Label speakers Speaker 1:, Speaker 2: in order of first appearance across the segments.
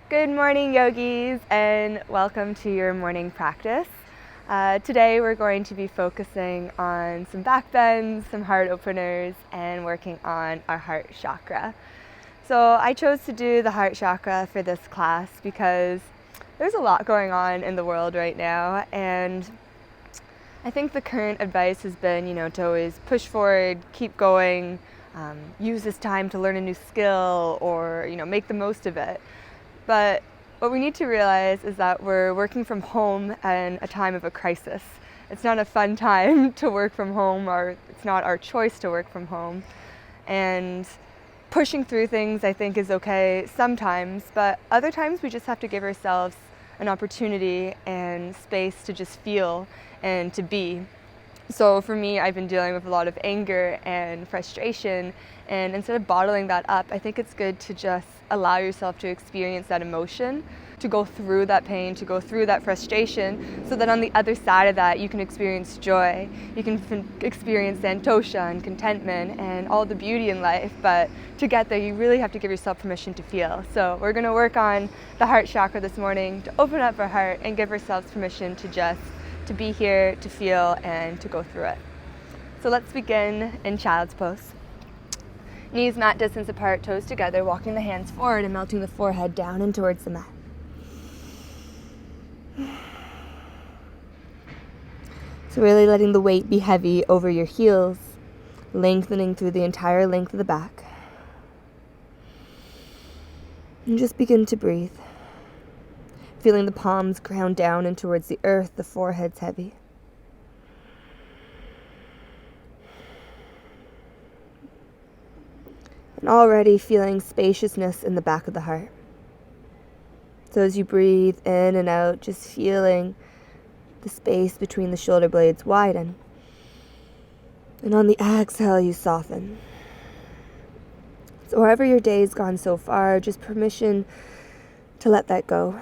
Speaker 1: Good morning, yogis, and welcome to your morning practice. Today we're going to be focusing on some back bends, some heart openers, and working on our heart chakra. So I chose to do the heart chakra for this class because there's a lot going on in the world right now, and I think the current advice has been, to always push forward, keep going, use this time to learn a new skill or, make the most of it. But what we need to realize is that we're working from home in a time of a crisis. It's not a fun time to work from home, or it's not our choice to work from home. And pushing through things, I think, is okay sometimes, but other times we just have to give ourselves an opportunity and space to just feel and to be. So for me, I've been dealing with a lot of anger and frustration, and instead of bottling that up, I think it's good to just allow yourself to experience that emotion, to go through that pain, to go through that frustration, so that on the other side of that, you can experience joy, you can experience santosha and contentment and all the beauty in life. But to get there, you really have to give yourself permission to feel. So we're gonna work on the heart chakra this morning to open up our heart and give ourselves permission to be here, to feel, and to go through it. So let's begin in child's pose. Knees mat distance apart, toes together, walking the hands forward and melting the forehead down and towards the mat. So really letting the weight be heavy over your heels, lengthening through the entire length of the back. And just begin to breathe. Feeling the palms ground down and towards the earth, the forehead's heavy. And already feeling spaciousness in the back of the heart. So as you breathe in and out, just feeling the space between the shoulder blades widen. And on the exhale, you soften. So wherever your day's gone so far, just permission to let that go.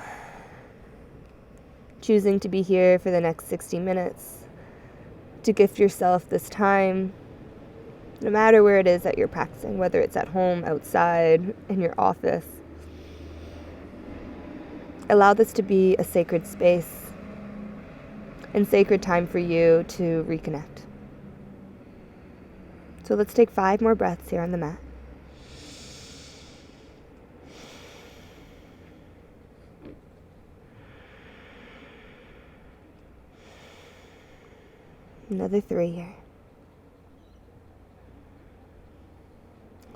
Speaker 1: Choosing to be here for the next 60 minutes, to gift yourself this time, no matter where it is that you're practicing, whether it's at home, outside, in your office. Allow this to be a sacred space and sacred time for you to reconnect. So let's take 5 more breaths here on the mat. Another 3 here.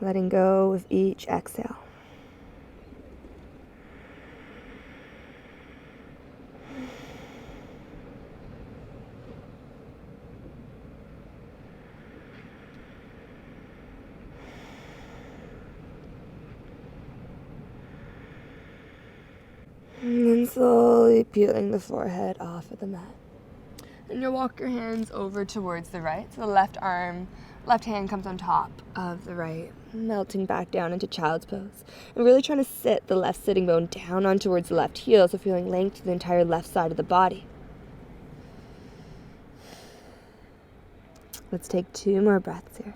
Speaker 1: Letting go with each exhale. And then slowly peeling the forehead off of the mat. And you'll walk your hands over towards the right. So the left hand comes on top of the right, melting back down into child's pose. And really trying to sit the left sitting bone down on towards the left heel, so feeling length to the entire left side of the body. Let's take 2 more breaths here.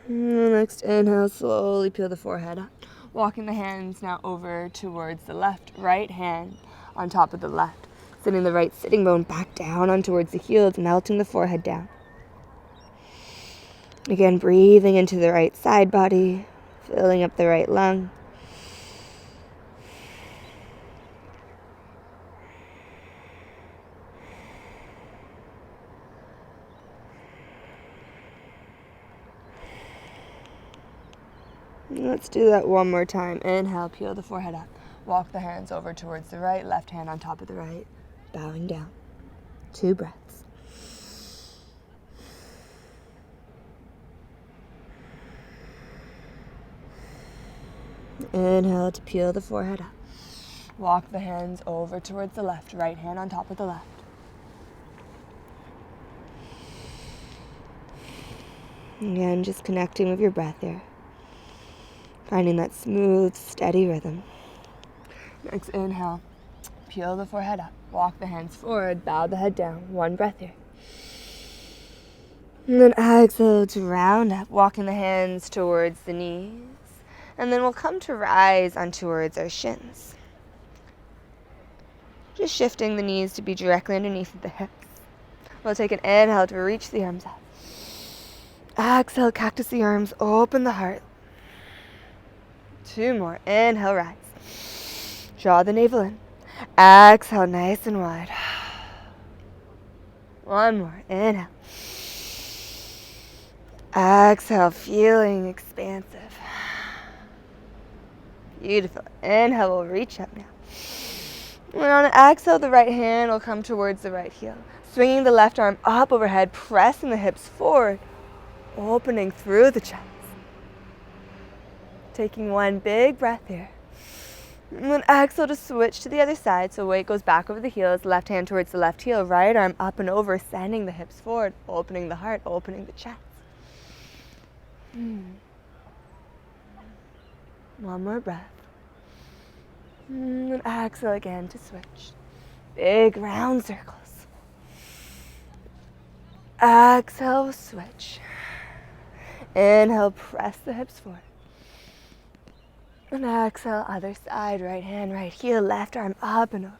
Speaker 1: And next inhale, slowly peel the forehead up. Walking the hands now over towards the left, right hand on top of the left. Sending the right sitting bone back down on towards the heels, melting the forehead down. Again, breathing into the right side body, filling up the right lung. Let's do that one more time. Inhale, peel the forehead up. Walk the hands over towards the right, left hand on top of the right, bowing down. 2 breaths. Inhale to peel the forehead up. Walk the hands over towards the left, right hand on top of the left. Again, just connecting with your breath here. Finding that smooth, steady rhythm. Next inhale, peel the forehead up. Walk the hands forward, bow the head down. 1 breath here. And then exhale to round up, walking the hands towards the knees. And then we'll come to rise on towards our shins. Just shifting the knees to be directly underneath the hips. We'll take an inhale to reach the arms up. Exhale, cactus the arms, open the heart. 2 more. Inhale, rise. Draw the navel in. Exhale, nice and wide. 1 more. Inhale. Exhale, feeling expansive. Beautiful. Inhale, we'll reach up now. And on an exhale, the right hand will come towards the right heel. Swinging the left arm up overhead, pressing the hips forward, opening through the chest. Taking 1 big breath here. And then exhale to switch to the other side, so weight goes back over the heels, left hand towards the left heel, right arm up and over, sending the hips forward, opening the heart, opening the chest. 1 more breath. And exhale again to switch. Big round circles. Exhale, switch. Inhale, press the hips forward. And exhale, other side, right hand, right heel, left arm up and over.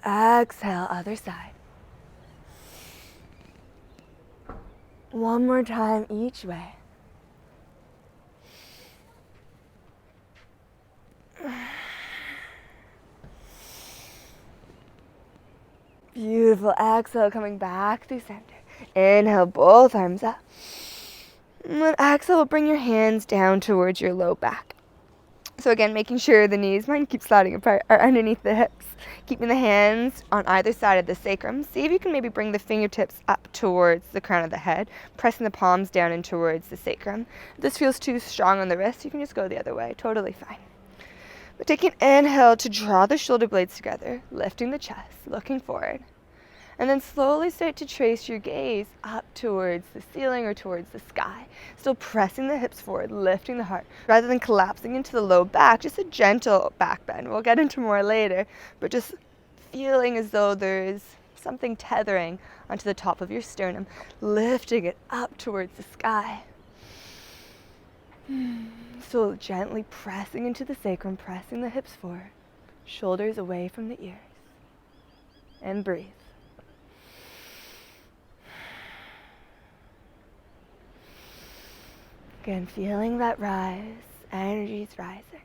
Speaker 1: Exhale, other side. 1 more time each way. Beautiful. Exhale, coming back through center. Inhale, both arms up. And then exhale, bring your hands down towards your low back. So again, making sure the knees, mine keep sliding apart, are underneath the hips. Keeping the hands on either side of the sacrum. See if you can maybe bring the fingertips up towards the crown of the head, pressing the palms down and towards the sacrum. If this feels too strong on the wrist, you can just go the other way. Totally fine. But take an inhale to draw the shoulder blades together, lifting the chest, looking forward. And then slowly start to trace your gaze up towards the ceiling or towards the sky. Still pressing the hips forward, lifting the heart. Rather than collapsing into the low back, just a gentle back bend. We'll get into more later, but just feeling as though there's something tethering onto the top of your sternum, lifting it up towards the sky. So gently pressing into the sacrum, pressing the hips forward, shoulders away from the ears. And breathe. Again, feeling that rise, energy's rising.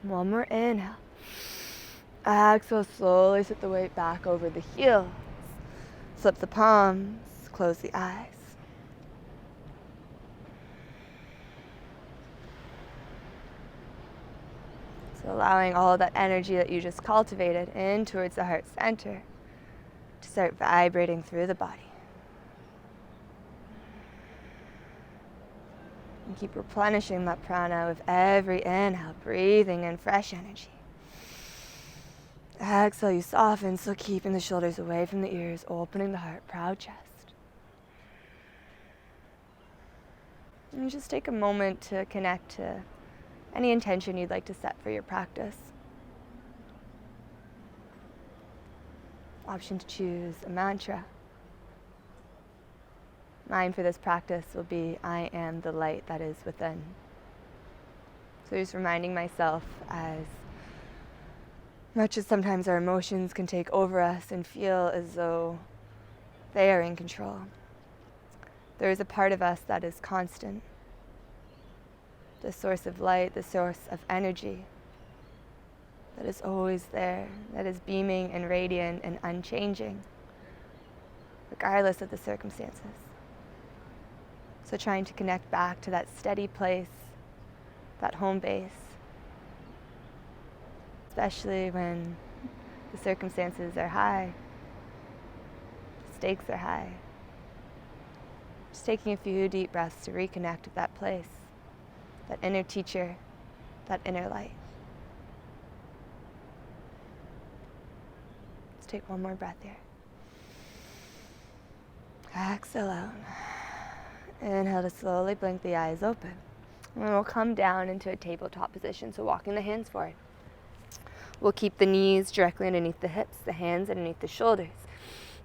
Speaker 1: 1 more inhale. Exhale, slowly sit the weight back over the heels. Flip the palms, close the eyes. So allowing all of that energy that you just cultivated in towards the heart center to start vibrating through the body. And keep replenishing that prana with every inhale, breathing in fresh energy. Exhale, you soften, still keeping the shoulders away from the ears, opening the heart, proud chest. And just take a moment to connect to any intention you'd like to set for your practice. Option to choose a mantra. Mine for this practice will be, I am the light that is within. So just reminding myself, as much as sometimes our emotions can take over us and feel as though they are in control, there is a part of us that is constant. The source of light, the source of energy that is always there, that is beaming and radiant and unchanging, regardless of the circumstances. So trying to connect back to that steady place, that home base, especially when the circumstances are high, the stakes are high. Just taking a few deep breaths to reconnect with that place, that inner teacher, that inner light. Let's take 1 more breath here. Exhale out. Inhale to slowly blink the eyes open. And we'll come down into a tabletop position, so walking the hands forward. We'll keep the knees directly underneath the hips, the hands underneath the shoulders.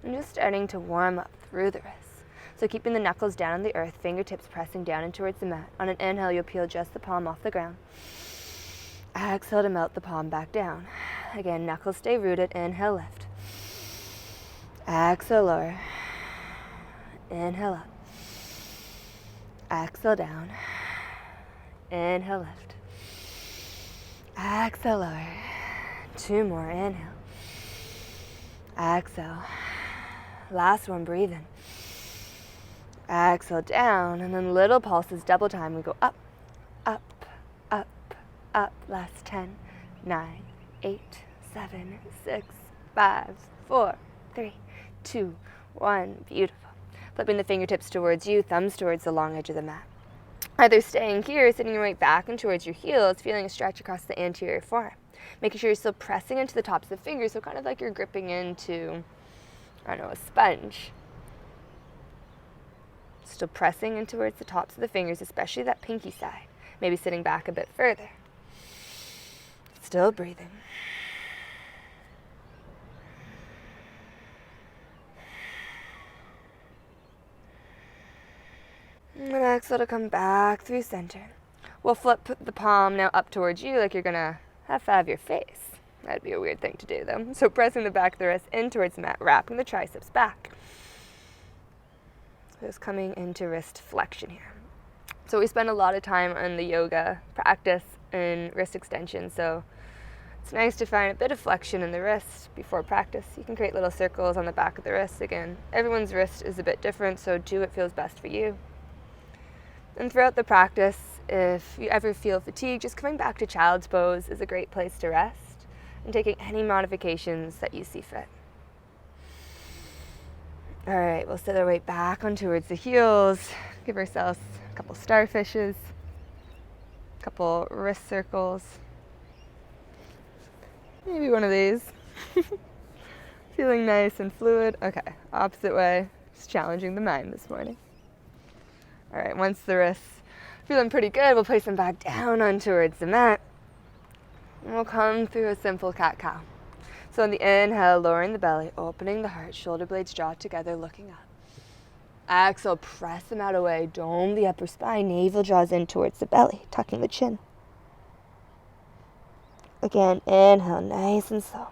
Speaker 1: And just starting to warm up through the wrists. So keeping the knuckles down on the earth, fingertips pressing down and towards the mat. On an inhale, you'll peel just the palm off the ground. Exhale to melt the palm back down. Again, knuckles stay rooted. Inhale, lift. Exhale, lower. Inhale up. Exhale down. Inhale, lift. Exhale, lower. 2 more. Inhale. Exhale. Last one, breathe in. Exhale down, and then little pulses, double time. We go up, up, up, up. Last 10, 9, 8, 7, 6, 5, 4, 3, 2, 1. Beautiful. Flipping the fingertips towards you, thumbs towards the long edge of the mat. Either staying here, sitting your weight back and towards your heels, feeling a stretch across the anterior forearm. Making sure you're still pressing into the tops of the fingers, so kind of like you're gripping into, I don't know, a sponge. Still pressing in towards the tops of the fingers, especially that pinky side. Maybe sitting back a bit further. Still breathing. And exhale to come back through center. We'll flip the palm now up towards you like you're going to have your face. That'd be a weird thing to do though. So pressing the back of the wrist in towards the mat, wrapping the triceps back. Just coming into wrist flexion here. So we spend a lot of time on the yoga practice and wrist extension, so it's nice to find a bit of flexion in the wrist before practice. You can create little circles on the back of the wrist. Again, everyone's wrist is a bit different, so do what feels best for you. And throughout the practice, if you ever feel fatigued, just coming back to child's pose is a great place to rest and taking any modifications that you see fit. All right, we'll set our weight back on towards the heels. Give ourselves a couple starfishes, a couple wrist circles. Maybe one of these. Feeling nice and fluid. Okay, opposite way. Just challenging the mind this morning. All right, once the wrists feeling pretty good, we'll place them back down on towards the mat. And we'll come through a simple cat-cow. So on the inhale, lowering the belly, opening the heart, shoulder blades draw together, looking up. Exhale, press them out away, dome the upper spine, navel draws in towards the belly, tucking the chin. Again, inhale, nice and slow.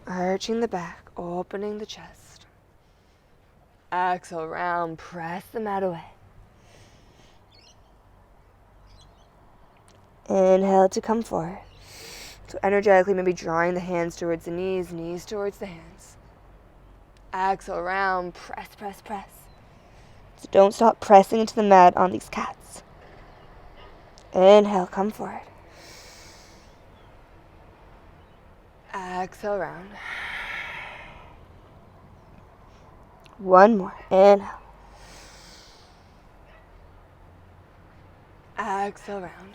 Speaker 1: Arching the back, opening the chest. Exhale, round, press them out away. Inhale to come forward. So energetically, maybe drawing the hands towards the knees, knees towards the hands. Exhale, round, press, press, press. So don't stop pressing into the mat on these cats. Inhale, come forward. Exhale, round. One more. Inhale. Exhale, round.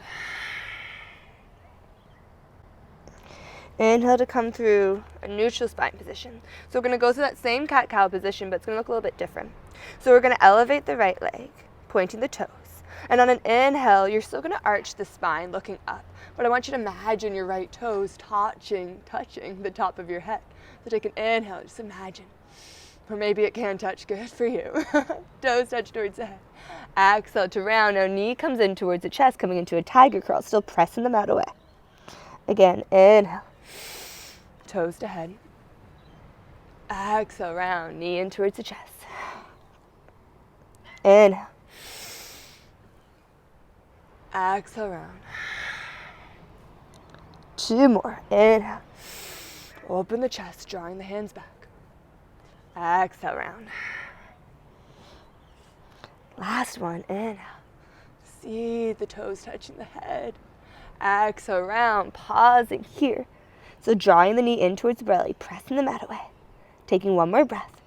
Speaker 1: Inhale to come through a neutral spine position. So we're going to go through that same cat-cow position, but it's going to look a little bit different. So we're going to elevate the right leg, pointing the toes. And on an inhale, you're still going to arch the spine, looking up. But I want you to imagine your right toes touching the top of your head. So take an inhale, just imagine. Or maybe it can touch, good for you. Toes touch towards the head. Exhale to round. Now knee comes in towards the chest, coming into a tiger curl, still pressing them out away. Again, inhale. Toes to head. Exhale, round. Knee in towards the chest. Inhale. Exhale, round. Two more. Inhale. Open the chest, drawing the hands back. Exhale, round. Last one. Inhale. See the toes touching the head. Exhale, round. Pausing here. So drawing the knee in towards the belly, pressing the mat away. Taking one more breath.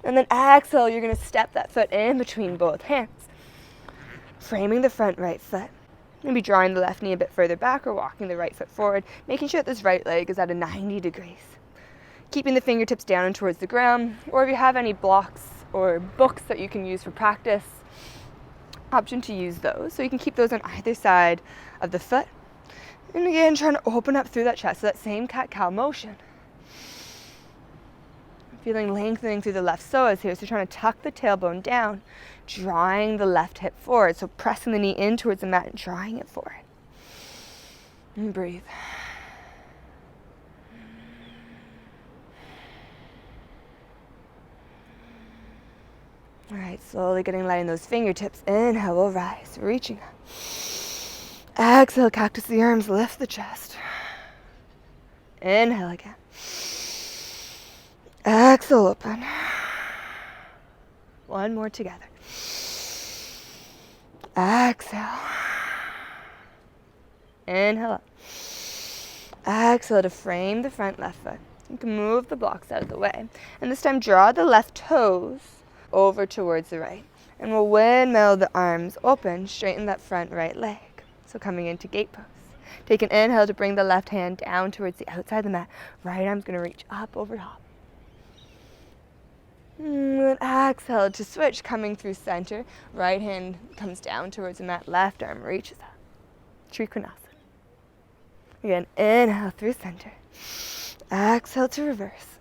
Speaker 1: And then exhale, you're going to step that foot in between both hands. Framing the front right foot. Maybe drawing the left knee a bit further back or walking the right foot forward, making sure that this right leg is at a 90 degrees. Keeping the fingertips down and towards the ground, or if you have any blocks or books that you can use for practice, option to use those. So you can keep those on either side of the foot. And again, trying to open up through that chest, so that same cat-cow motion. Feeling lengthening through the left psoas here, so trying to tuck the tailbone down, drawing the left hip forward, so pressing the knee in towards the mat and drawing it forward. And breathe. All right, slowly letting those fingertips. Inhale, we'll rise, reaching up. Exhale, cactus the arms, lift the chest. Inhale again. Exhale, open. One more together. Exhale. Inhale up. Exhale to frame the front left foot. You can move the blocks out of the way. And this time draw the left toes over towards the right. And we'll windmill the arms open, straighten that front right leg. So coming into gate pose. Take an inhale to bring the left hand down towards the outside of the mat. Right arm's going to reach up over top. And exhale to switch, coming through center. Right hand comes down towards the mat. Left arm reaches up. Trikonasana. Again, inhale through center. Exhale to reverse.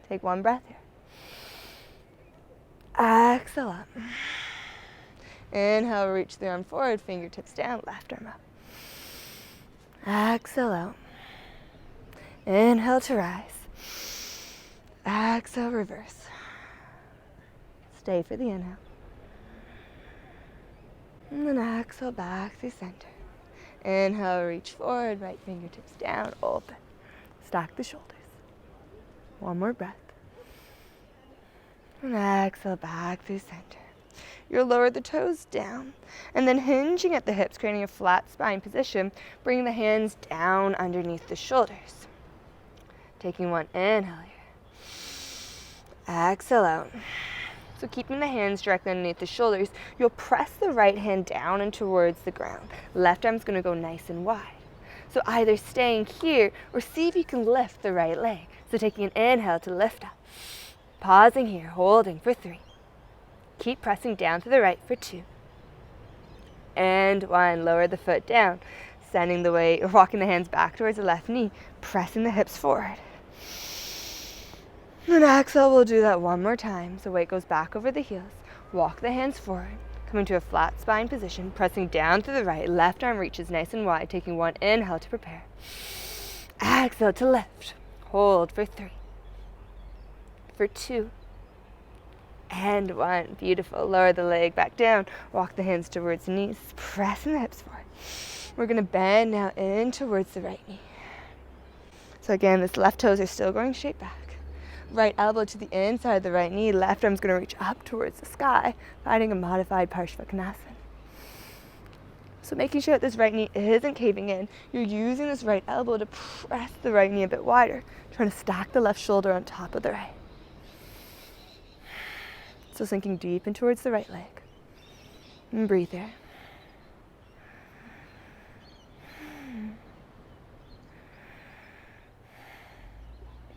Speaker 1: Take one breath here. Exhale up. Inhale, reach the arm forward, fingertips down, left arm up. Exhale out. Inhale to rise. Exhale, reverse. Stay for the inhale. And then exhale back through center. Inhale, reach forward, right fingertips down, open. Stack the shoulders. One more breath. And exhale back through center. You'll lower the toes down, and then hinging at the hips, creating a flat spine position, bring the hands down underneath the shoulders. Taking one inhale here. Exhale out. So keeping the hands directly underneath the shoulders, you'll press the right hand down and towards the ground. Left arm's going to go nice and wide. So either staying here or see if you can lift the right leg. So taking an inhale to lift up. Pausing here, holding for 3. Keep pressing down to the right for 2. And 1. Lower the foot down, sending the weight, or walking the hands back towards the left knee, pressing the hips forward. And exhale, we'll do that one more time. So weight goes back over the heels. Walk the hands forward, coming to a flat spine position, pressing down to the right. Left arm reaches nice and wide, taking one inhale to prepare. Exhale to lift. Hold for 3. For 2. And 1. Beautiful. Lower the leg back down. Walk the hands towards the knees, pressing the hips forward. We're going to bend now in towards the right knee. So again, this left toes are still going straight back. Right elbow to the inside of the right knee. Left arm's going to reach up towards the sky, finding a modified Parshvakonasana. So making sure that this right knee isn't caving in. You're using this right elbow to press the right knee a bit wider, trying to stack the left shoulder on top of the right. So sinking deep in towards the right leg. And breathe there.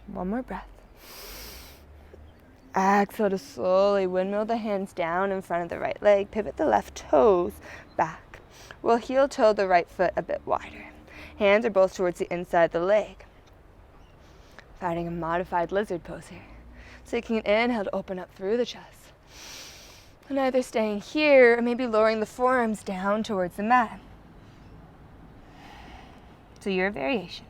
Speaker 1: One more breath. Exhale to slowly windmill the hands down in front of the right leg. Pivot the left toes back. We'll heel toe the right foot a bit wider. Hands are both towards the inside of the leg. Finding a modified lizard pose here. Taking an inhale to open up through the chest. And either staying here or maybe lowering the forearms down towards the mat. So your variation.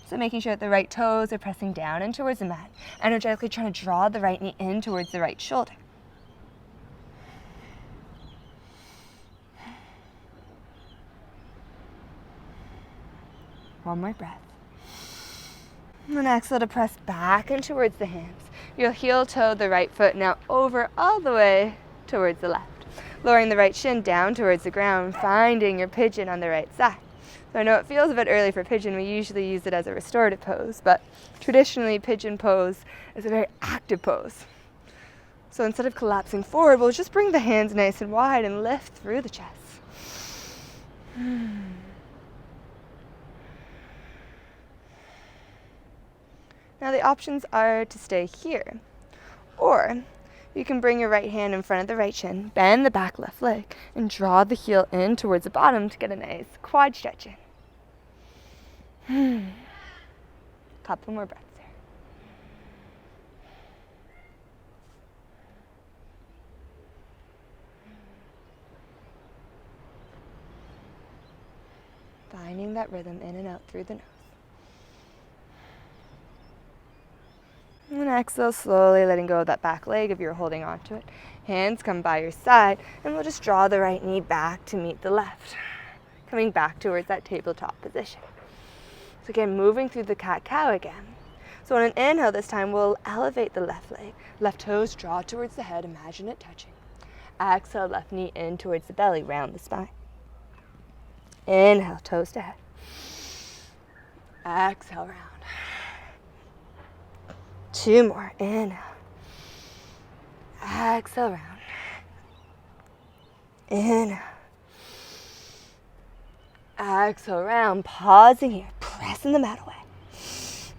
Speaker 1: So making sure that the right toes are pressing down and towards the mat. Energetically trying to draw the right knee in towards the right shoulder. One more breath. And then exhale to press back and towards the hands. You'll heel toe the right foot now over all the way towards the left. Lowering the right shin down towards the ground, finding your pigeon on the right side. So I know it feels a bit early for pigeon. We usually use it as a restorative pose, but traditionally pigeon pose is a very active pose. So instead of collapsing forward, we'll just bring the hands nice and wide and lift through the chest. Now the options are to stay here, or you can bring your right hand in front of the right shin, bend the back left leg, and draw the heel in towards the bottom to get a nice quad stretch in. Couple more breaths there. finding that rhythm in and out through the nose. And exhale, slowly letting go of that back leg if you're holding onto it. Hands come by your side, and we'll just draw the right knee back to meet the left, coming back towards that tabletop position. So again, moving through the cat-cow again. So on an inhale this time, we'll elevate the left leg. Left toes draw towards the head, imagine it touching. Exhale, left knee in towards the belly, round the spine. Inhale, toes to head. Exhale, round. 2 more, inhale. Exhale, round. Inhale. Exhale, round. Pausing here, pressing the mat away.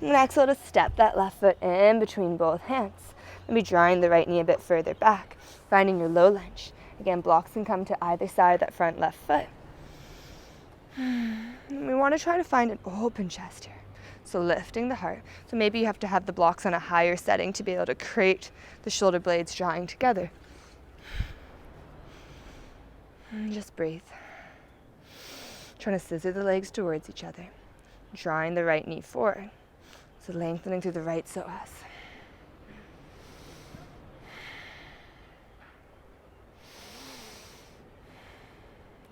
Speaker 1: And exhale to step that left foot in between both hands. Maybe drawing the right knee a bit further back, finding your low lunge. Again, blocks can come to either side of that front left foot. And we want to try to find an open chest here. So lifting the heart. So maybe you have to have the blocks on a higher setting to be able to create the shoulder blades drawing together. And just breathe. Trying to scissor the legs towards each other. Drawing the right knee forward. So lengthening through the right psoas.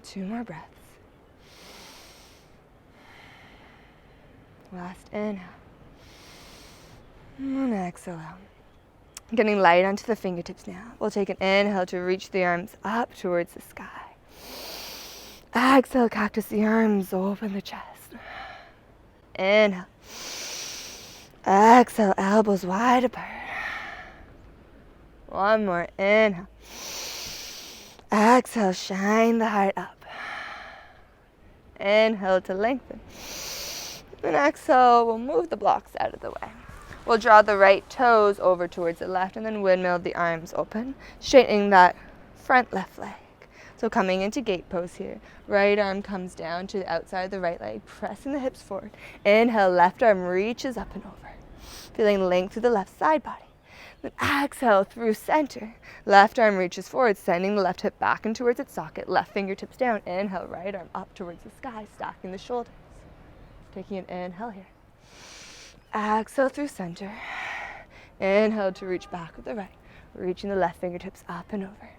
Speaker 1: Two more breaths. Last inhale. And exhale out. Getting light onto the fingertips now. We'll take an inhale to reach the arms up towards the sky. Exhale, cactus the arms, open the chest. Inhale. Exhale, elbows wide apart. One more, inhale. Exhale, shine the heart up. Inhale to lengthen. And exhale, we'll move the blocks out of the way. We'll draw the right toes over towards the left and then windmill the arms open, straightening that front left leg. So coming into gate pose here. Right arm comes down to the outside of the right leg, pressing the hips forward. Inhale, left arm reaches up and over. Feeling length through the left side body. Then exhale through center. Left arm reaches forward, sending the left hip back in towards its socket. Left fingertips down. Inhale, right arm up towards the sky, stacking the shoulders. Taking an inhale here. Exhale through center. Inhale to reach back with the right. Reaching the left fingertips up and over.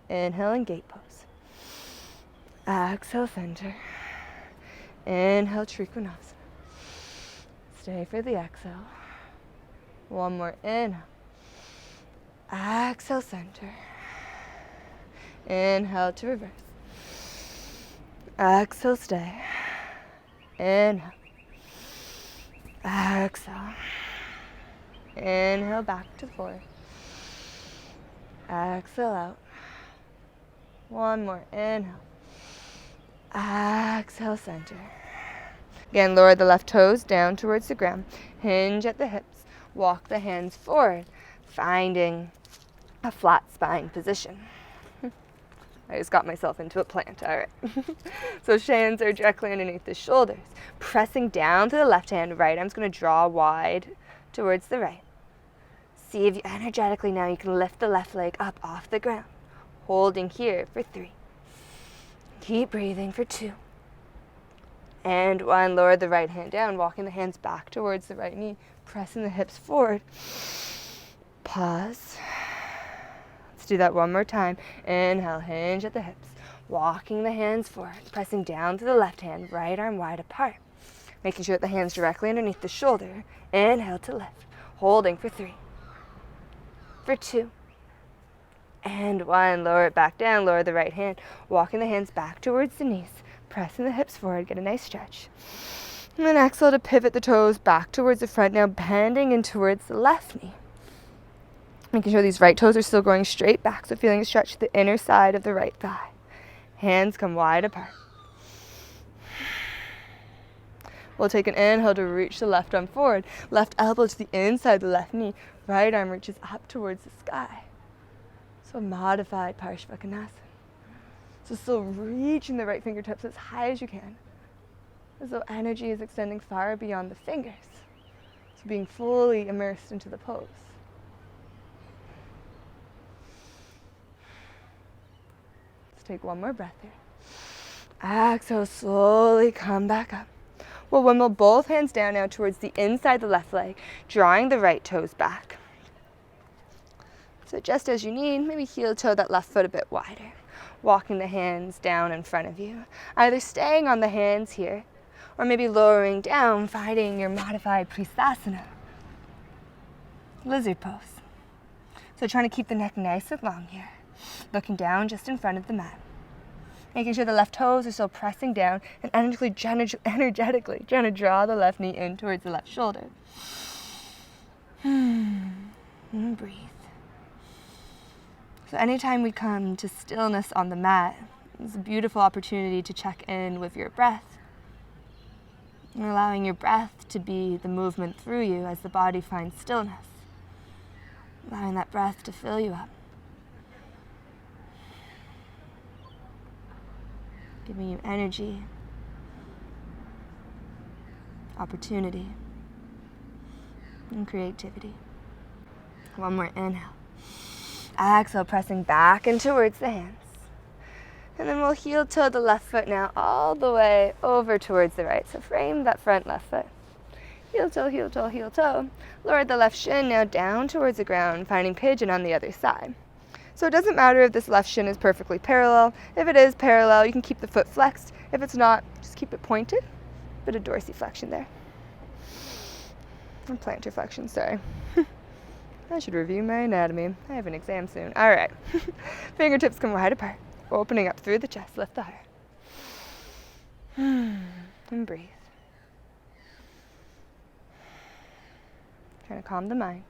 Speaker 1: Inhale in gate pose. Exhale center. Inhale Trikonasana. Stay for the exhale. One more inhale. Exhale center. Inhale to reverse. Exhale stay. Inhale. Exhale. Inhale back to forward. Exhale out. One more inhale. Exhale center. Again, lower the left toes down towards the ground. Hinge at the hips. Walk the hands forward, finding a flat spine position. I just got myself into a plant, all right. So hands are directly underneath the shoulders. Pressing down to the left hand, right arm's gonna draw wide towards the right. See if you energetically now you can lift the left leg up off the ground. Holding here for 3. Keep breathing for 2. And 1, lower the right hand down, walking the hands back towards the right knee, pressing the hips forward. Pause. Let's do that one more time. Inhale, hinge at the hips. Walking the hands forward, pressing down to the left hand, right arm wide apart. Making sure that the hands directly underneath the shoulder. Inhale to lift. Holding for 3. For 2. And 1, lower it back down, lower the right hand. Walking the hands back towards the knees. Pressing the hips forward, get a nice stretch. And then exhale to pivot the toes back towards the front, now bending in towards the left knee. Making sure these right toes are still going straight back, so feeling a stretch to the inner side of the right thigh. Hands come wide apart. We'll take an inhale to reach the left arm forward. Left elbow to the inside of the left knee. Right arm reaches up towards the sky. So modified Parshvakonasana. So still reaching the right fingertips as high as you can, as though energy is extending far beyond the fingers. So being fully immersed into the pose. Let's take one more breath here. Exhale, slowly come back up. We'll wimble both hands down now towards the inside of the left leg, drawing the right toes back. So just as you need, maybe heel toe that left foot a bit wider. Walking the hands down in front of you, either staying on the hands here, or maybe lowering down, finding your modified Pristhasana, lizard pose. So trying to keep the neck nice and long here, looking down just in front of the mat. Making sure the left toes are still pressing down and energetically trying to draw the left knee in towards the left shoulder. And breathe. So anytime we come to stillness on the mat, it's a beautiful opportunity to check in with your breath and allowing your breath to be the movement through you as the body finds stillness. Allowing that breath to fill you up. Giving you energy, opportunity, and creativity. One more inhale. Exhale, pressing back and towards the hands. And then we'll heel toe the left foot now all the way over towards the right. So frame that front left foot. Heel toe, heel toe, heel toe. Lower the left shin now down towards the ground, finding pigeon on the other side. So it doesn't matter if this left shin is perfectly parallel. If it is parallel, you can keep the foot flexed. If it's not, just keep it pointed. Bit of dorsiflexion there. And plantar flexion, sorry. I should review my anatomy. I have an exam soon. All right. Fingertips come wide apart, opening up through the chest. Lift the heart. And breathe. Trying to calm the mind.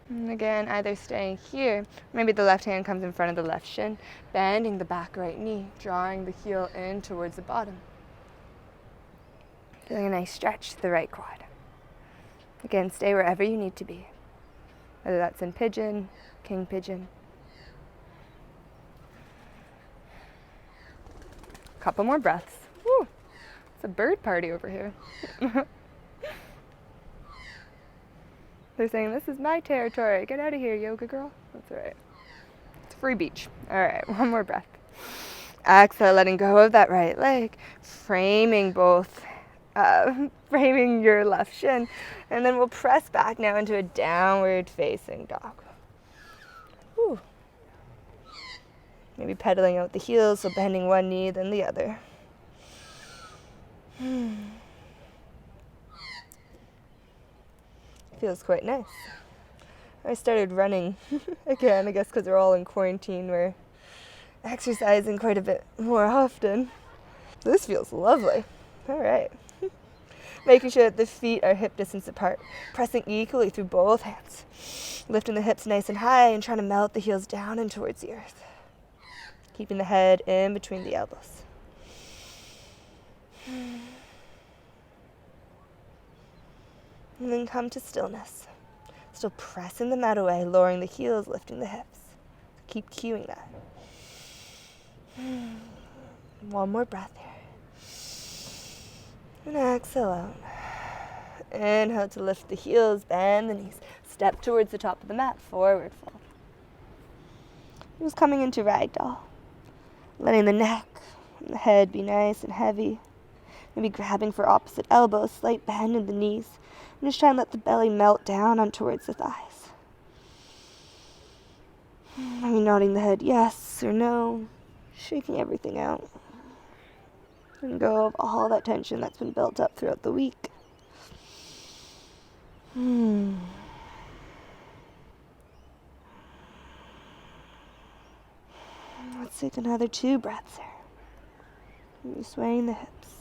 Speaker 1: And again, either staying here, maybe the left hand comes in front of the left shin, bending the back right knee, drawing the heel in towards the bottom. Feeling a nice stretch to the right quad. Again, stay wherever you need to be, whether that's in pigeon, king pigeon. Couple more breaths. Woo, it's a bird party over here. They're saying, this is my territory. Get out of here, yoga girl. That's all right. It's free beach. All right, one more breath. Exhale, letting go of that right leg. Framing your left shin. And then we'll press back now into a downward facing dog. Whew. Maybe pedaling out the heels, so bending one knee, then the other. Feels quite nice. I started running again, I guess because we're all in quarantine. We're exercising quite a bit more often. This feels lovely. All right. Making sure that the feet are hip distance apart, pressing equally through both hands. Lifting the hips nice and high and trying to melt the heels down and towards the earth. Keeping the head in between the elbows. And then come to stillness. Still pressing the mat away, lowering the heels, lifting the hips. Keep cueing that. One more breath here. And exhale out. Inhale to lift the heels, bend the knees. Step towards the top of the mat, forward fold. Just coming into ragdoll. Letting the neck and the head be nice and heavy. Maybe grabbing for opposite elbows, slight bend in the knees. And just try and let the belly melt down on towards the thighs. Maybe nodding the head yes or no. Shaking everything out. And go of all that tension that's been built up throughout the week. Let's take another 2 breaths here. Maybe swaying the hips.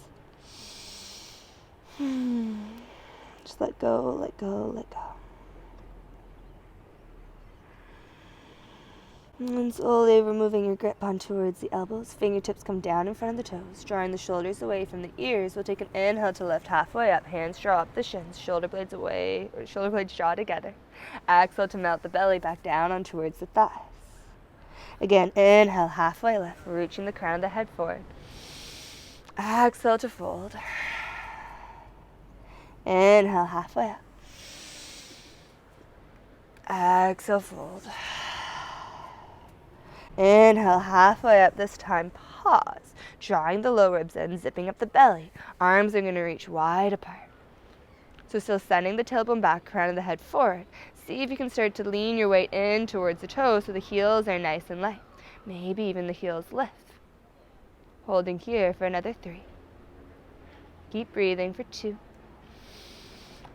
Speaker 1: Just let go, let go, let go. And slowly removing your grip on towards the elbows. Fingertips come down in front of the toes, drawing the shoulders away from the ears. We'll take an inhale to lift halfway up. Hands draw up the shins, shoulder blades away, or shoulder blades draw together. Exhale to melt the belly back down on towards the thighs. Again, inhale, halfway lift, reaching the crown of the head forward. Exhale to fold. Inhale, halfway up. Exhale, fold. Inhale, halfway up. This time, pause. Drawing the low ribs in, zipping up the belly. Arms are going to reach wide apart. So still sending the tailbone back, crown of the head forward. See if you can start to lean your weight in towards the toes so the heels are nice and light. Maybe even the heels lift. Holding here for another 3. Keep breathing for 2.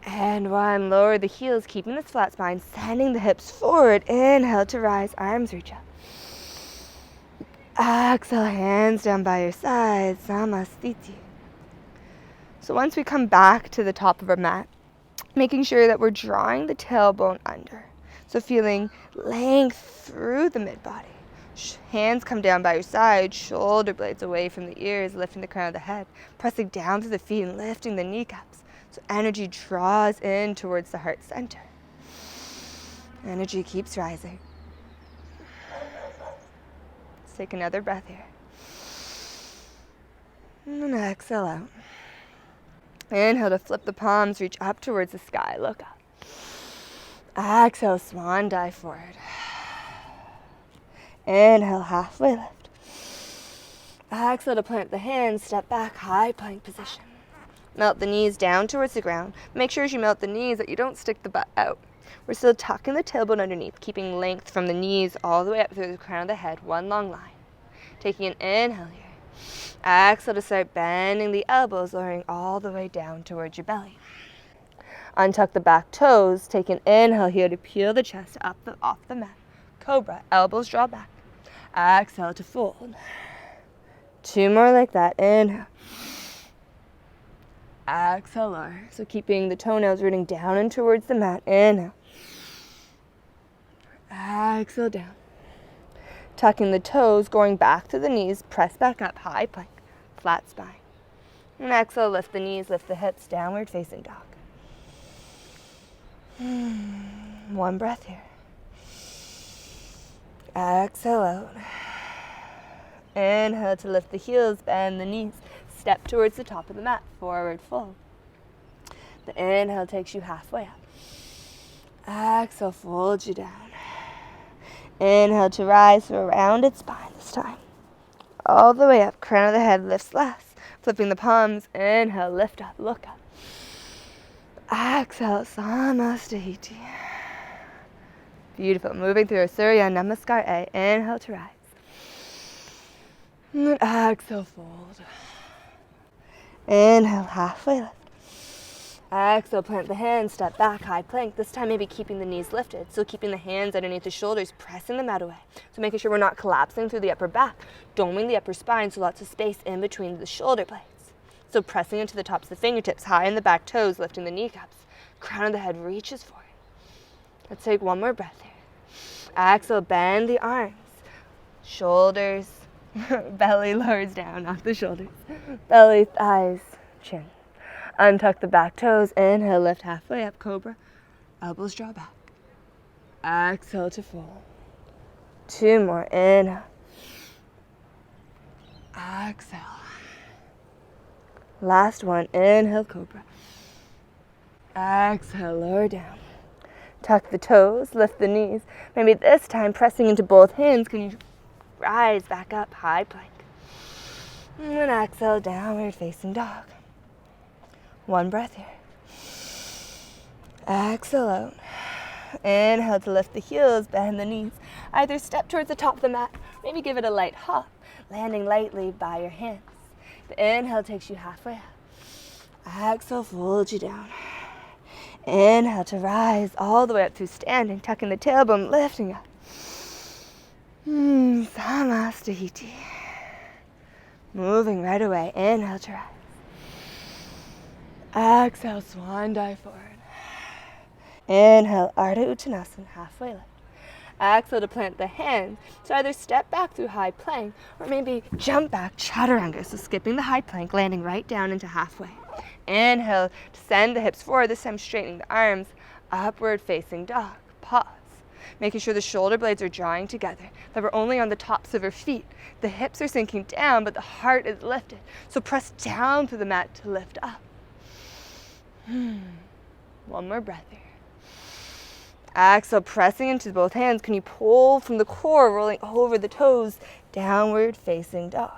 Speaker 1: And 1. Lower the heels, keeping this flat spine, sending the hips forward. Inhale to rise, arms reach up. Exhale, hands down by your sides, Samastiti. So once we come back to the top of our mat, making sure that we're drawing the tailbone under. So feeling length through the mid-body. Hands come down by your side, shoulder blades away from the ears, lifting the crown of the head, pressing down through the feet and lifting the kneecaps. So energy draws in towards the heart center. Energy keeps rising. Let's take another breath here. And exhale out. Inhale to flip the palms, reach up towards the sky, look up. Exhale, swan dive forward. Inhale, halfway lift. Exhale to plant the hands, step back, high plank position. Melt the knees down towards the ground. Make sure as you melt the knees that you don't stick the butt out. We're still tucking the tailbone underneath, keeping length from the knees all the way up through the crown of the head, one long line. Taking an inhale here. Exhale to start bending the elbows, lowering all the way down towards your belly. Untuck the back toes. Take an inhale here to peel the chest up off the mat. Cobra, elbows draw back. Exhale to fold. 2 more like that. Inhale. Exhale, lower. So keeping the toenails rooting down and towards the mat. Inhale. Exhale down. Tucking the toes, going back to the knees, press back up, high plank, flat spine. And exhale, lift the knees, lift the hips, downward facing dog. 1 breath here. Exhale out. Inhale to lift the heels, bend the knees, step towards the top of the mat, forward fold. The inhale takes you halfway up. Exhale, fold you down. Inhale to rise for a rounded spine this time. All the way up, crown of the head lifts less. Flipping the palms, inhale, lift up, look up. Exhale, Samastiti. Beautiful. Moving through Surya Namaskar A. Inhale to rise. And exhale, fold. Inhale, halfway lift. Exhale, plant the hands, step back, high plank. This time maybe keeping the knees lifted. So keeping the hands underneath the shoulders, pressing the mat away. So making sure we're not collapsing through the upper back. Doming the upper spine, so lots of space in between the shoulder blades. So pressing into the tops of the fingertips, high in the back toes, lifting the kneecaps. Crown of the head reaches forward. Let's take 1 more breath here. Exhale, bend the arms. Shoulders, belly lowers down, not the shoulders. Belly, thighs, chin. Untuck the back toes. Inhale, lift halfway up, cobra. Elbows draw back. Exhale to fold. 2 more. Inhale. Exhale. Last one. Inhale, cobra. Exhale, lower down. Tuck the toes, lift the knees. Maybe this time pressing into both hands. Can you rise back up, high plank. And exhale, downward facing dog. 1 breath here. Exhale out. Inhale to lift the heels, bend the knees. Either step towards the top of the mat, maybe give it a light hop, landing lightly by your hands. The inhale takes you halfway up. Exhale, fold you down. Inhale to rise all the way up through standing, tucking the tailbone, lifting up. Samastiti. Moving right away. Inhale to rise. Exhale, swan dive forward. Inhale, Ardha Uttanasana, halfway lift. Exhale to plant the hands. So either step back through high plank or maybe jump back, chaturanga. So skipping the high plank, landing right down into halfway. Inhale to send the hips forward, this time straightening the arms. Upward facing dog. Pause. Making sure the shoulder blades are drawing together, that we're only on the tops of our feet. The hips are sinking down, but the heart is lifted. So press down through the mat to lift up. One more breath here. Exhale, pressing into both hands. Can you pull from the core, rolling over the toes, downward facing dog.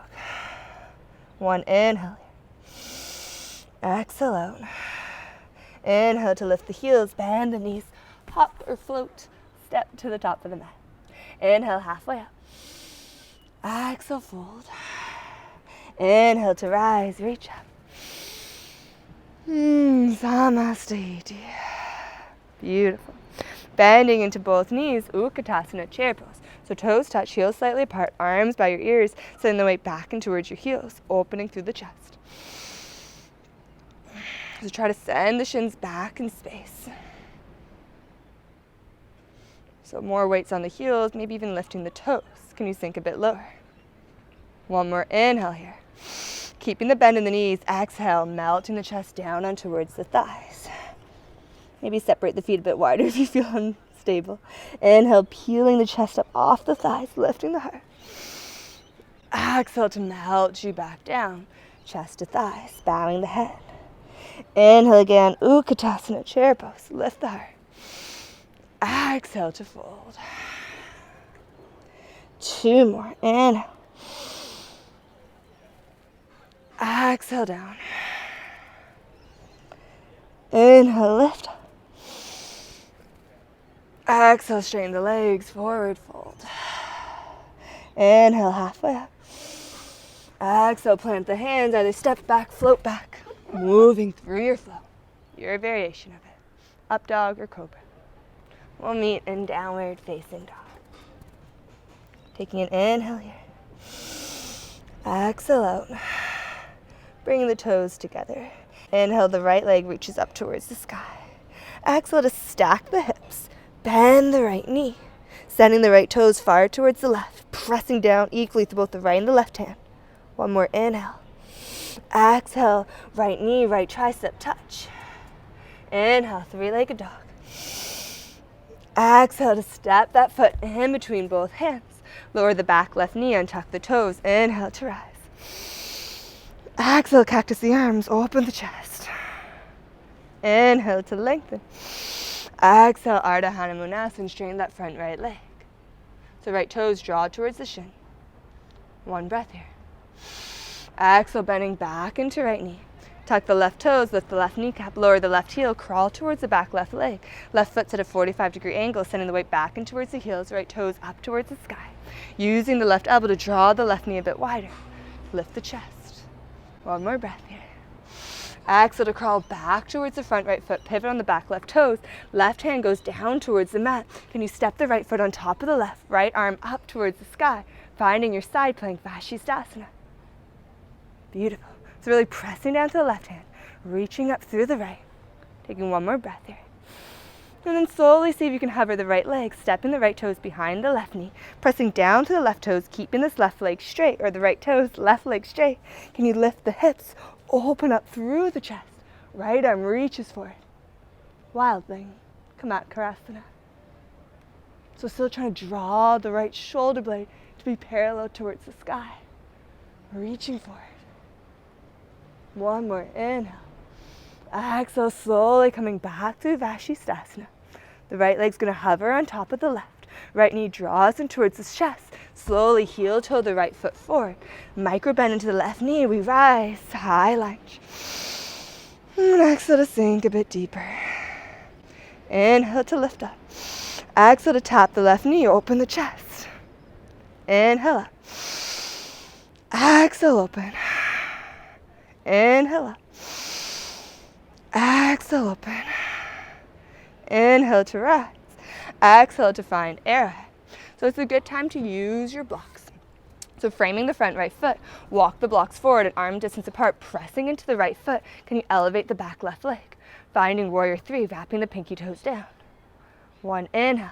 Speaker 1: One inhale here. Exhale out. Inhale to lift the heels, bend the knees, hop or float, step to the top of the mat. Inhale, halfway up. Exhale, fold. Inhale to rise, reach up. Samasthiti. Beautiful. Bending into both knees, Utkatasana, chair pose. So toes touch, heels slightly apart, arms by your ears, sending the weight back and towards your heels, opening through the chest. So try to send the shins back in space. So more weights on the heels, maybe even lifting the toes. Can you sink a bit lower? One more inhale here. Keeping the bend in the knees, exhale, melting the chest down and towards the thighs. Maybe separate the feet a bit wider if you feel unstable. Inhale, peeling the chest up off the thighs, lifting the heart. Exhale to melt you back down, chest to thighs, bowing the head. Inhale again, Utkatasana, chair pose, lift the heart. Exhale to fold. Two more, inhale. Exhale down. Inhale, lift. Exhale, straighten the legs, forward fold. Inhale, halfway up. Exhale, plant the hands, either step back, float back, moving through your flow. Your variation of it. Up dog or cobra. We'll meet in downward facing dog. Taking an inhale here. Exhale out. Bringing the toes together. Inhale, the right leg reaches up towards the sky. Exhale to stack the hips. Bend the right knee. Sending the right toes far towards the left. Pressing down equally to both the right and the left hand. One more inhale. Exhale, right knee, right tricep touch. Inhale, three-legged dog. Exhale to step that foot in between both hands. Lower the back left knee, untuck the toes. Inhale to rise. Exhale, cactus the arms, open the chest. Inhale to lengthen. Exhale, Ardha Hanumanasana, straighten that front right leg. So right toes draw towards the shin. One breath here. Exhale, bending back into right knee. Tuck the left toes, lift the left kneecap, lower the left heel, crawl towards the back left leg. Left foot's at a 45-degree angle, sending the weight back and towards the heels, right toes up towards the sky. Using the left elbow to draw the left knee a bit wider. Lift the chest. One more breath here. Exhale to crawl back towards the front right foot, pivot on the back left toes. Left hand goes down towards the mat. Can you step the right foot on top of the left, right arm up towards the sky, finding your side plank, Vashisthasana. Beautiful. So really pressing down to the left hand, reaching up through the right. Taking one more breath here. And then slowly see if you can hover the right leg, stepping the right toes behind the left knee, pressing down to the left toes, keeping this left leg straight, or the right toes, left leg straight. Can you lift the hips, open up through the chest, right arm reaches forward. Wild thing, Kamatkarasana. So still trying to draw the right shoulder blade to be parallel towards the sky, reaching forward. One more inhale. Exhale, slowly coming back through Vashisthasana. The right leg's going to hover on top of the left. Right knee draws in towards the chest. Slowly heel toe the right foot forward. Micro bend into the left knee. We rise, high lunge. And exhale to sink a bit deeper. Inhale to lift up. Exhale to tap the left knee, open the chest. Inhale up. Exhale, open. Inhale up. Exhale, open. Inhale to rise. Exhale to find arrowhead. So it's a good time to use your blocks. So framing the front right foot, walk the blocks forward at arm distance apart, pressing into the right foot. Can you elevate the back left leg? Finding warrior three, wrapping the pinky toes down. One inhale.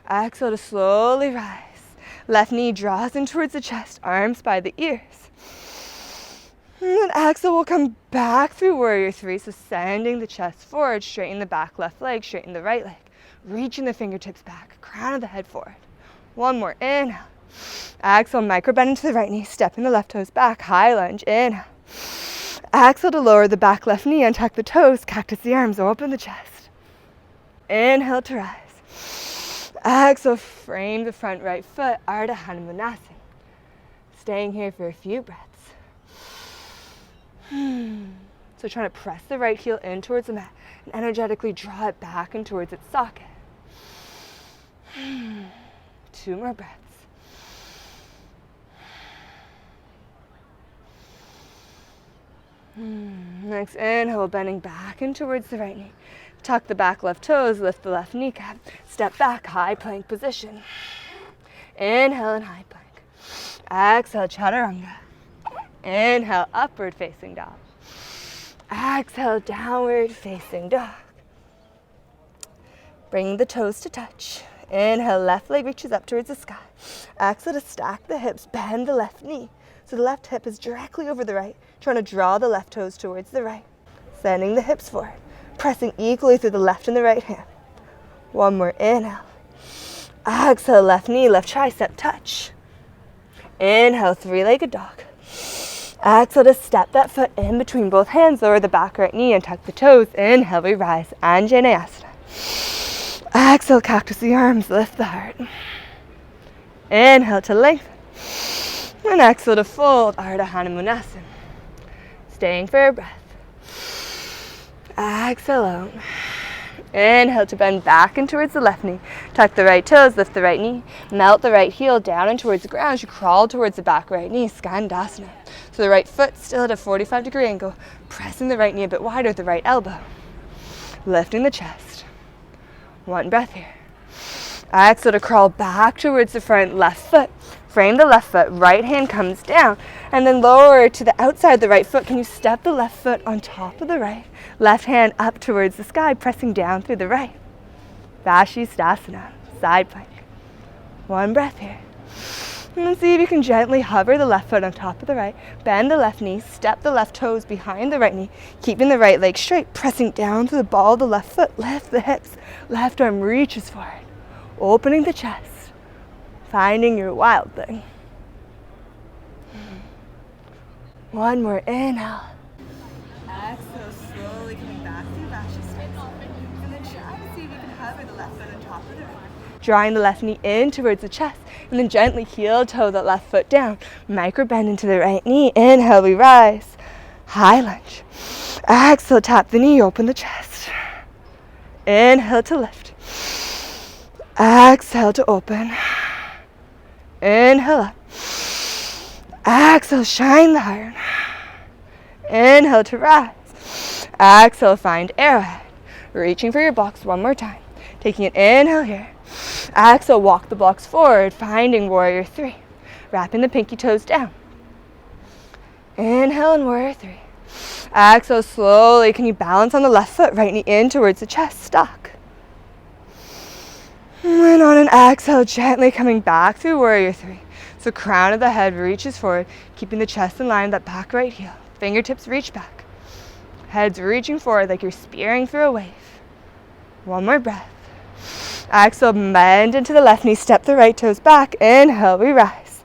Speaker 1: Exhale to slowly rise. Left knee draws in towards the chest, arms by the ears. And then exhale, we'll come back through warrior three, so sending the chest forward, straighten the back left leg, straighten the right leg. Reaching the fingertips back, crown of the head forward. One more, inhale. Exhale, micro bend into the right knee, stepping the left toes back, high lunge, inhale. Exhale to lower the back left knee, untuck the toes, cactus the arms, open the chest. Inhale to rise. Exhale, frame the front right foot, Ardha Hanumanasana. Staying here for a few breaths. So trying to press the right heel in towards the mat and energetically draw it back and towards its socket. 2 more breaths. Next inhale, bending back in towards the right knee. Tuck the back left toes, lift the left kneecap. Step back, high plank position. Inhale and high plank. Exhale, chaturanga. Inhale, upward facing dog. Exhale, downward facing dog. Bring the toes to touch. Inhale, left leg reaches up towards the sky. Exhale to stack the hips, bend the left knee. So the left hip is directly over the right, trying to draw the left toes towards the right. Sending the hips forward, pressing equally through the left and the right hand. 1 more inhale. Exhale, left knee, left tricep touch. Inhale, 3-legged dog. Exhale to step that foot in between both hands, lower the back right knee and tuck the toes. Inhale, we rise, Anjaneyasana. Exhale, cactus the arms, lift the heart. Inhale to lengthen. And exhale to fold, Ardha Hanumanasana. Staying for a breath. Exhale out. Inhale to bend back and towards the left knee. Tuck the right toes, lift the right knee. Melt the right heel down and towards the ground as you crawl towards the back right knee, Skandasana. So the right foot still at a 45-degree angle, pressing the right knee a bit wider at the right elbow. Lifting the chest. 1 breath here. Exhale to crawl back towards the front left foot. Frame the left foot, right hand comes down, and then lower to the outside of the right foot. Can you step the left foot on top of the right? Left hand up towards the sky, pressing down through the right. Vashisthasana, side plank. 1 breath here. And then see if you can gently hover the left foot on top of the right. Bend the left knee, step the left toes behind the right knee, keeping the right leg straight, pressing down to the ball of the left foot. Lift the hips, left arm reaches forward, opening the chest. Finding your wild thing. 1 more inhale. Exhale, slowly coming back to Vashisthasana. And then try to see if you can hover the left foot on top of the right. Drawing the left knee in towards the chest. And then gently heel toe that left foot down. Micro bend into the right knee. Inhale, we rise. High lunge. Exhale, tap the knee, open the chest. Inhale to lift. Exhale to open. Inhale up. Exhale, shine the heart. Inhale to rise. Exhale, find arrowhead. Reaching for your blocks 1 more time. Taking an inhale here. Exhale, walk the blocks forward, finding warrior 3. Wrapping the pinky toes down. Inhale and warrior 3. Exhale, slowly, can you balance on the left foot, right knee in towards the chest, stuck. And on an exhale, gently coming back through warrior 3. So crown of the head reaches forward, keeping the chest in line with that back right heel. Fingertips reach back. Head's reaching forward like you're spearing through a wave. 1 more breath. Exhale, bend into the left knee, step the right toes back. Inhale, we rise.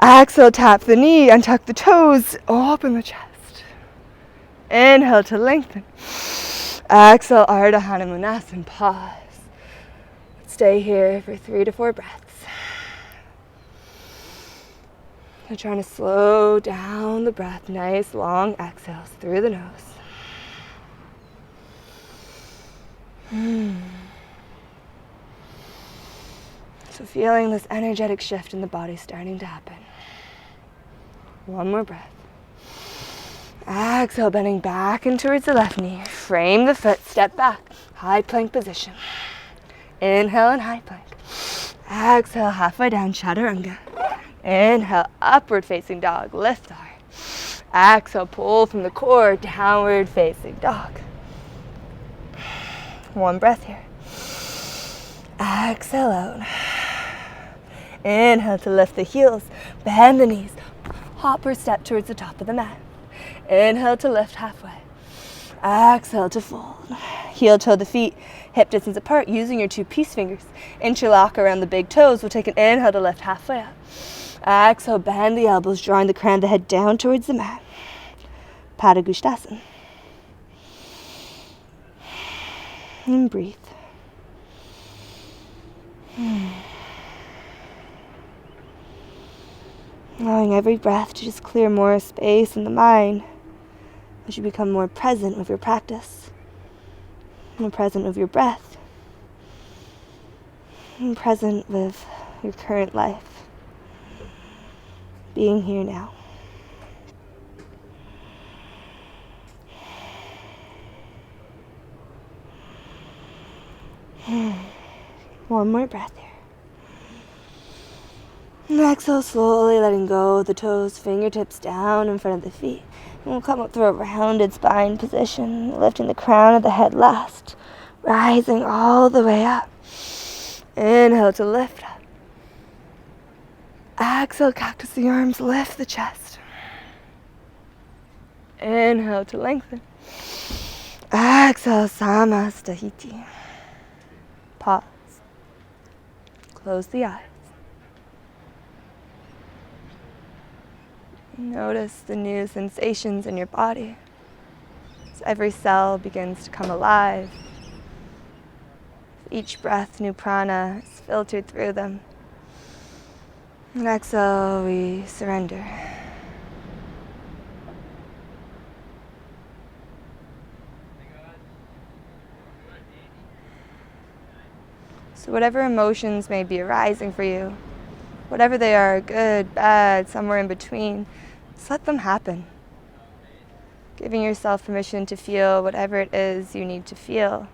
Speaker 1: Exhale, tap the knee, untuck the toes, open the chest. Inhale to lengthen. Exhale, Ardha Hanumanasana, pause. Stay here for 3 to 4 breaths. So trying to slow down the breath. Nice long exhales through the nose. So feeling this energetic shift in the body starting to happen. 1 more breath. Exhale, bending back in towards the left knee. Frame the foot, step back. High plank position. Inhale and high plank. Exhale, halfway down, chaturanga. Inhale, upward facing dog, lift the heart. Exhale, pull from the core, downward facing dog. 1 breath here. Exhale out. Inhale to lift the heels, bend the knees, hop or step towards the top of the mat. Inhale to lift halfway. Exhale to fold. Heel toe the feet, hip distance apart, using your 2 peace fingers. Interlock around the big toes. We'll take an inhale to lift halfway up. Exhale, bend the elbows, drawing the crown of the head down towards the mat. Padagustasana. And breathe. Allowing every breath to just clear more space in the mind as you become more present with your practice, more present with your breath, and present with your current life, being here now. One more breath here. And exhale, slowly letting go of the toes, fingertips down in front of the feet. And we'll come up through a rounded spine position, lifting the crown of the head last, rising all the way up. Inhale to lift up. Exhale, cactus the arms, lift the chest. Inhale to lengthen. Exhale, Samastahiti. Pause. Close the eyes. Notice the new sensations in your body as every cell begins to come alive. Each breath, new prana is filtered through them. And exhale, we surrender. So whatever emotions may be arising for you, whatever they are, good, bad, somewhere in between, just let them happen. Giving yourself permission to feel whatever it is you need to feel,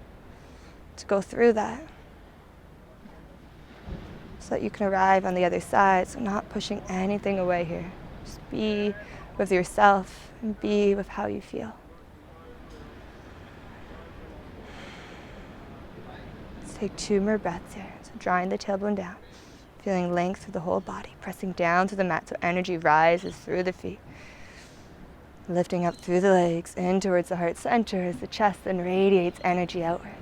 Speaker 1: to go through that, so that you can arrive on the other side. So not pushing anything away here. Just be with yourself and be with how you feel. Let's take 2 more breaths here. So drawing the tailbone down, feeling length through the whole body, pressing down to the mat so energy rises through the feet. Lifting up through the legs, in towards the heart center as the chest then radiates energy outwards.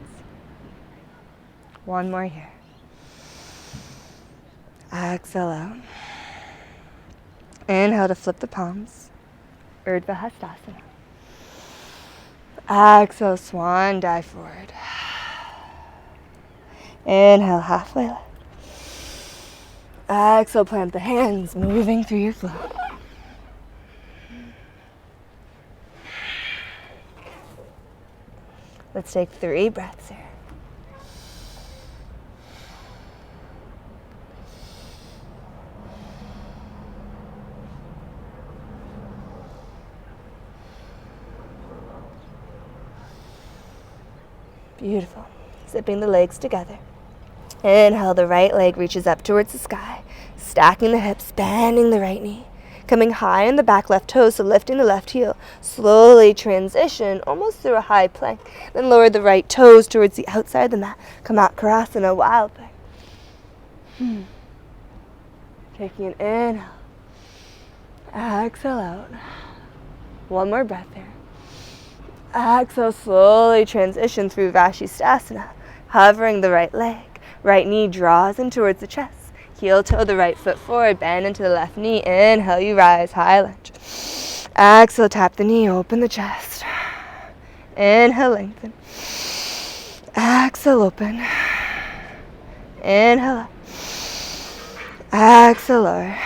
Speaker 1: One more here. Exhale out. Inhale to flip the palms. Urdhva Hastasana. Exhale, swan dive forward. Inhale, halfway lift. Exhale, plant the hands, moving through your flow. Let's take 3 breaths here. Beautiful. Zipping the legs together. Inhale, the right leg reaches up towards the sky, stacking the hips, bending the right knee. Coming high on the back left toes, so lifting the left heel. Slowly transition, almost through a high plank. Then lower the right toes towards the outside of the mat. Kamakkarasana, wild thing. Taking an inhale. Exhale out. One more breath here. Exhale, slowly transition through Vashisthasana. Hovering the right leg. Right knee draws in towards the chest. Heel toe the right foot forward, bend into the left knee. Inhale, you rise, high lunge. Exhale, tap the knee, open the chest. Inhale, lengthen. Exhale, open. Inhale up. Exhale, lower.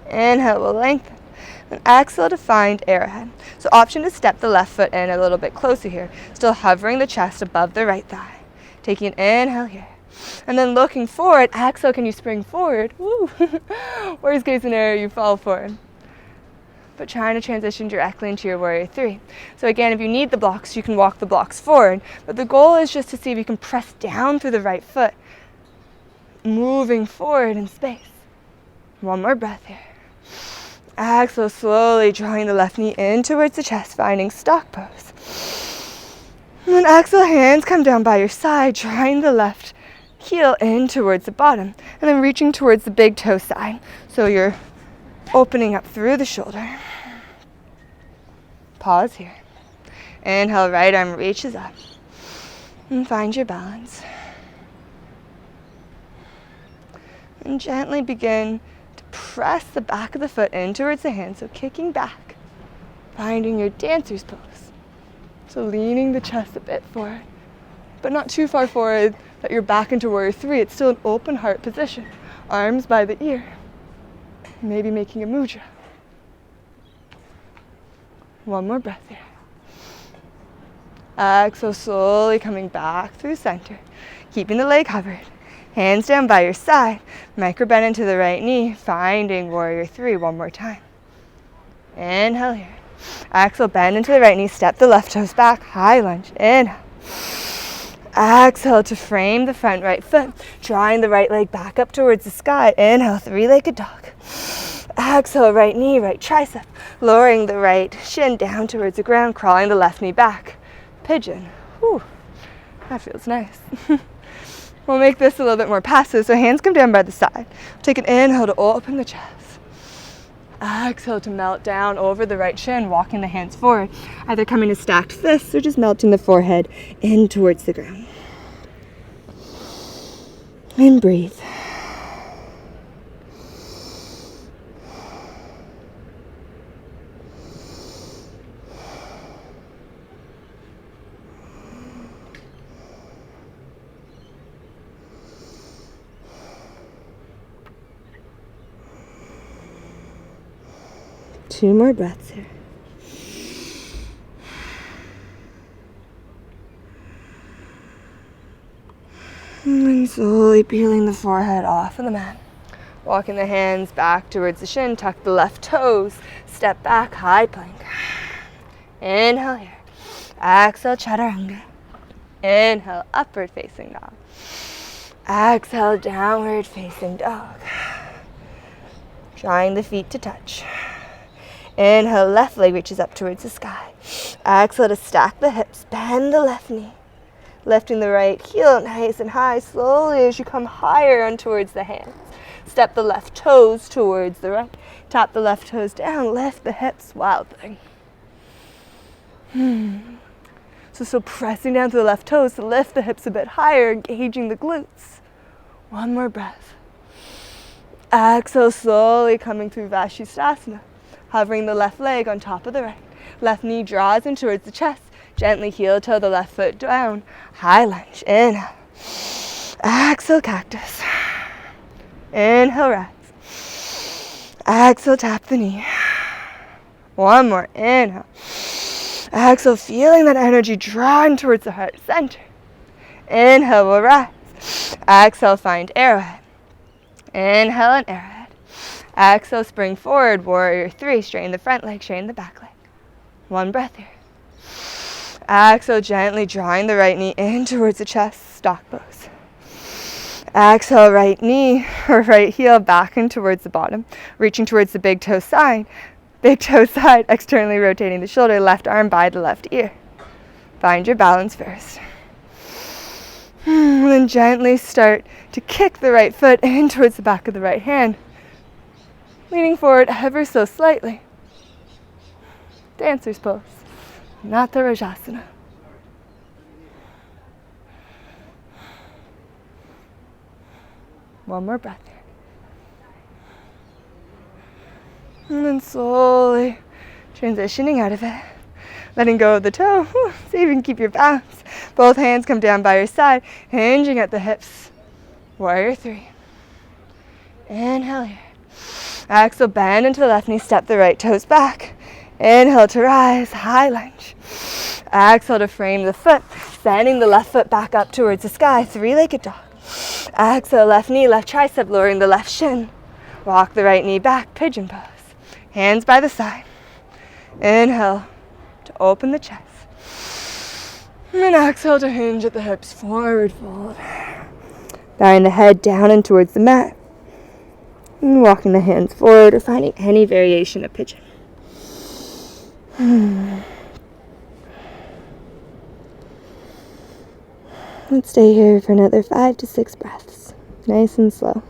Speaker 1: Inhale, we'll lengthen. And exhale to find arrowhead. So option to step the left foot in a little bit closer here. Still hovering the chest above the right thigh. Taking an inhale here. And then looking forward, exhale, can you spring forward? Woo! Worst case scenario, you fall forward. But trying to transition directly into your warrior 3. So again, if you need the blocks, you can walk the blocks forward. But the goal is just to see if you can press down through the right foot, moving forward in space. One more breath here. Exhale, slowly drawing the left knee in towards the chest, finding stock pose. And then exhale, hands come down by your side, drawing the left heel in towards the bottom, and then reaching towards the big toe side. So you're opening up through the shoulder. Pause here. Inhale, right arm reaches up. And find your balance. And gently begin to press the back of the foot in towards the hand, so kicking back. finding your dancer's pose. So leaning the chest a bit forward, but not too far forward that you're back into warrior three. It's still an open heart position. Arms by the ear. Maybe making a mudra. One more breath here. Exhale, slowly coming back through center. Keeping the leg covered. Hands down by your side. Micro bend into the right knee. Finding warrior three one more time. Inhale here. Exhale, bend into the right knee. Step the left toes back. High lunge. Inhale. Exhale to frame the front right foot. Drawing the right leg back up towards the sky. Inhale, three-legged dog. Exhale, right knee, right tricep. Lowering the right shin down towards the ground. Crawling the left knee back. Pigeon. Whew, that feels nice. We'll make this a little bit more passive, so hands come down by the side. Take an inhale to open the chest. Exhale to melt down over the right shin, walking the hands forward, either coming to stacked fists or just melting the forehead in towards the ground. And breathe. Two more breaths here. And then slowly peeling the forehead off of the mat. Walking the hands back towards the shin. Tuck the left toes. Step back, high plank. Inhale here. Exhale, chaturanga. Inhale, upward facing dog. Exhale, downward facing dog. Drawing the feet to touch. Inhale, left leg reaches up towards the sky. Exhale to stack the hips, bend the left knee. Lifting the right heel nice and high, slowly as you come higher on towards the hands. Step the left toes towards the right. Tap the left toes down, lift the hips, wild thing. So still pressing down to the left toes to lift the hips a bit higher, engaging the glutes. One more breath. Exhale, slowly coming through Vashisthasana. Hovering the left leg on top of the right. Left knee draws in towards the chest. Gently heel toe the left foot down. High lunge. Inhale. Exhale, cactus. Inhale, rise. Exhale, tap the knee. One more. Inhale. Exhale, feeling that energy drawing towards the heart center. Inhale, we'll rise. Exhale, find arrowhead. Inhale and arrowhead. Exhale, spring forward, warrior three. Straighten the front leg, straighten the back leg. One breath here. Exhale, gently drawing the right knee in towards the chest, stock pose. Exhale, right knee or right heel back in towards the bottom, reaching towards the big toe side. Big toe side, externally rotating the shoulder, left arm by the left ear. Find your balance first. And then gently start to kick the right foot in towards the back of the right hand. Leaning forward ever so slightly. Dancer's pose, not the Rajasana. One more breath here. And then slowly transitioning out of it. Letting go of the toe. See if you can keep your balance. Both hands come down by your side, hinging at the hips. Warrior three. Inhale here. Exhale, bend into the left knee, step the right toes back. Inhale to rise, high lunge. Exhale to frame the foot, sending the left foot back up towards the sky, three-legged dog. Exhale, left knee, left tricep, lowering the left shin. Walk the right knee back, pigeon pose. Hands by the side. Inhale to open the chest. And exhale to hinge at the hips, forward fold. Bowing the head down and towards the mat. And walking the hands forward or finding any variation of pigeon. Let's stay here for another 5 to 6 breaths. Nice and slow.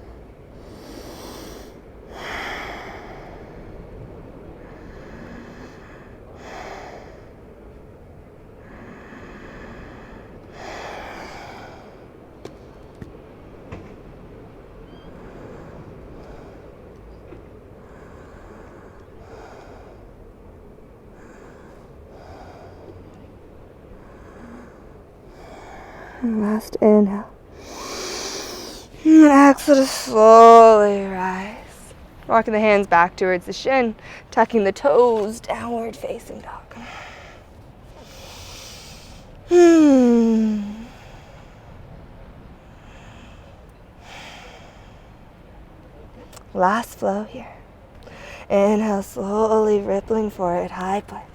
Speaker 1: And last inhale. And exhale to slowly rise. Walking the hands back towards the shin, tucking the toes, downward facing dog. Last flow here. Inhale, slowly rippling forward, high plank.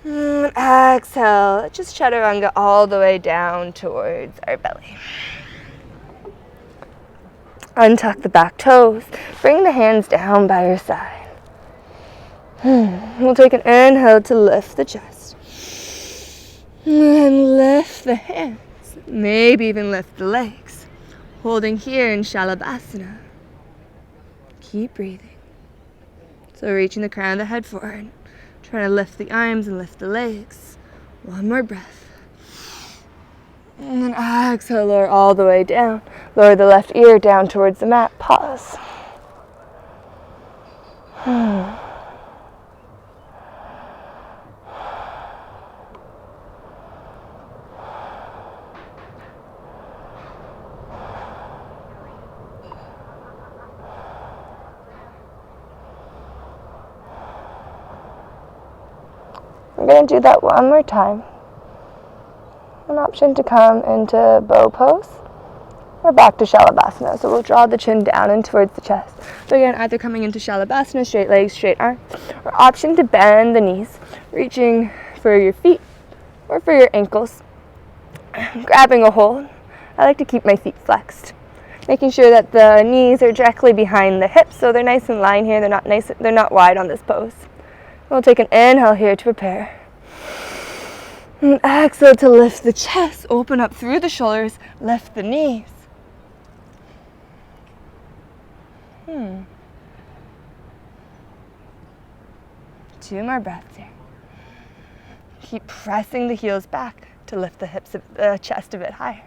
Speaker 1: Exhale, just chaturanga all the way down towards our belly. Untuck the back toes. Bring the hands down by your side. We'll take an inhale to lift the chest. And lift the hands. Maybe even lift the legs. Holding here in Shalabhasana. Keep breathing. So reaching the crown of the head forward. Trying to lift the arms and lift the legs. One more breath. And then exhale, lower all the way down. Lower the left ear down towards the mat. Pause. We're going to do that one more time. An option to come into bow pose or back to Shalabhasana. So we'll draw the chin down and towards the chest. So again, either coming into Shalabhasana, straight legs, straight arms, or option to bend the knees, reaching for your feet or for your ankles, grabbing a hold. I like to keep my feet flexed, making sure that the knees are directly behind the hips, so they're nice and lined here. They're not wide on this pose. We'll take an inhale here to prepare. And exhale to lift the chest, open up through the shoulders, lift the knees. 2 more breaths here. Keep pressing the heels back to lift the hips, the chest a bit higher.